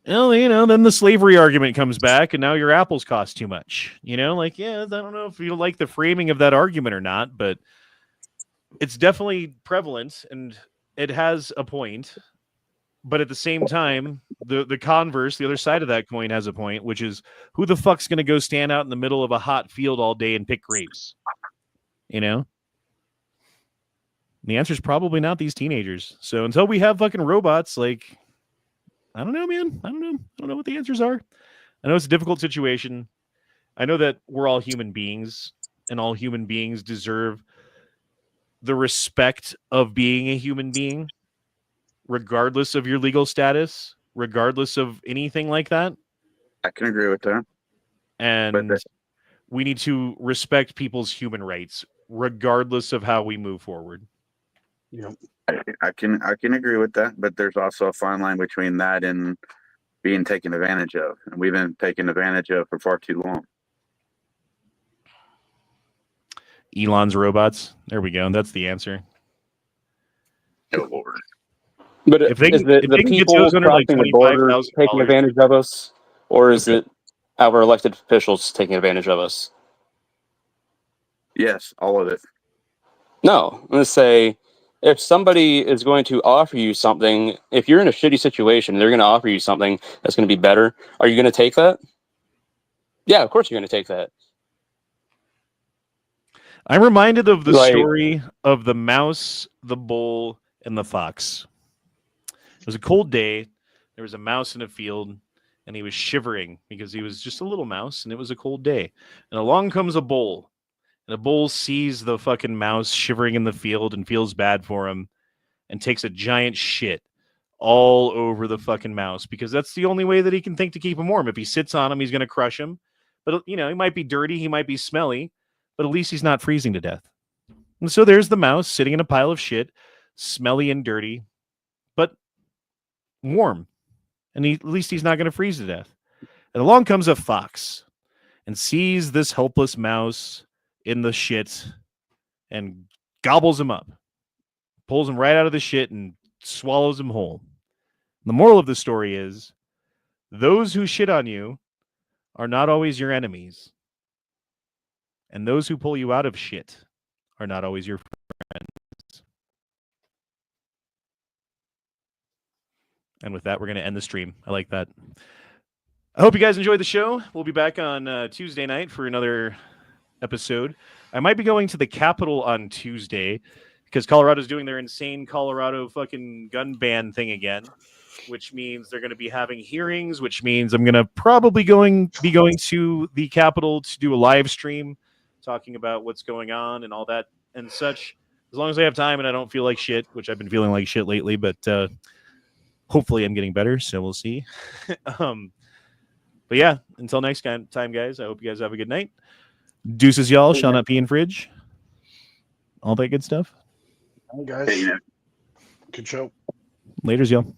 well, you know, then the slavery argument comes back and now your apples cost too much. You know, like, yeah, I don't know if you like the framing of that argument or not, but it's definitely prevalent and it has a point. But at the same time, the converse, the other side of that coin has a point, which is who the fuck's going to go stand out in the middle of a hot field all day and pick grapes? You know? The answer is probably not these teenagers. So until we have fucking robots, like, I don't know, man. I don't know what the answers are. I know it's a difficult situation. I know that we're all human beings, and all human beings deserve the respect of being a human being, regardless of your legal status, regardless of anything like that. I can agree with that. And we need to respect people's human rights, regardless of how we move forward. Yeah. I can agree with that, but there's also a fine line between that and being taken advantage of, and we've been taken advantage of for far too long. Elon's robots. There we go. That's the answer. Oh Lord! But if they is can, the if they can get people those under like crossing the border $25,000, taking advantage of us, or is it our elected officials taking advantage of us? Yes, all of it. No, I'm going to say, if somebody is going to offer you something, if you're in a shitty situation, they're going to offer you something that's going to be better. Are you going to take that? Yeah, of course you're going to take that. I'm reminded of the Like- story of the mouse, the bull, and the fox. It was a cold day. There was a mouse in a field, and he was shivering because he was just a little mouse, and it was a cold day. And along comes a bull. And the bull sees the fucking mouse shivering in the field and feels bad for him and takes a giant shit all over the fucking mouse because that's the only way that he can think to keep him warm. If he sits on him, he's going to crush him. But, you know, he might be dirty, he might be smelly, but at least he's not freezing to death. And so there's the mouse sitting in a pile of shit, smelly and dirty, but warm. And at least he's not going to freeze to death. And along comes a fox and sees this helpless mouse in the shit and gobbles him up, pulls him right out of the shit and swallows him whole. The moral of the story is those who shit on you are not always your enemies. And those who pull you out of shit are not always your friends. And with that, we're going to end the stream. I like that. I hope you guys enjoyed the show. We'll be back on Tuesday night for another episode. I might be going to the Capitol on Tuesday because Colorado's doing their insane Colorado fucking gun ban thing again, which means they're going to be having hearings, which means I'm going to probably be going to the Capitol to do a live stream talking about what's going on and all that and such. As long as I have time and I don't feel like shit, which I've been feeling like shit lately, but hopefully I'm getting better, so we'll see. But yeah, until next time, guys, I hope you guys have a good night. Deuces, y'all. Shall not be in fridge. All that good stuff. Hi, guys. Good show. Laters, y'all.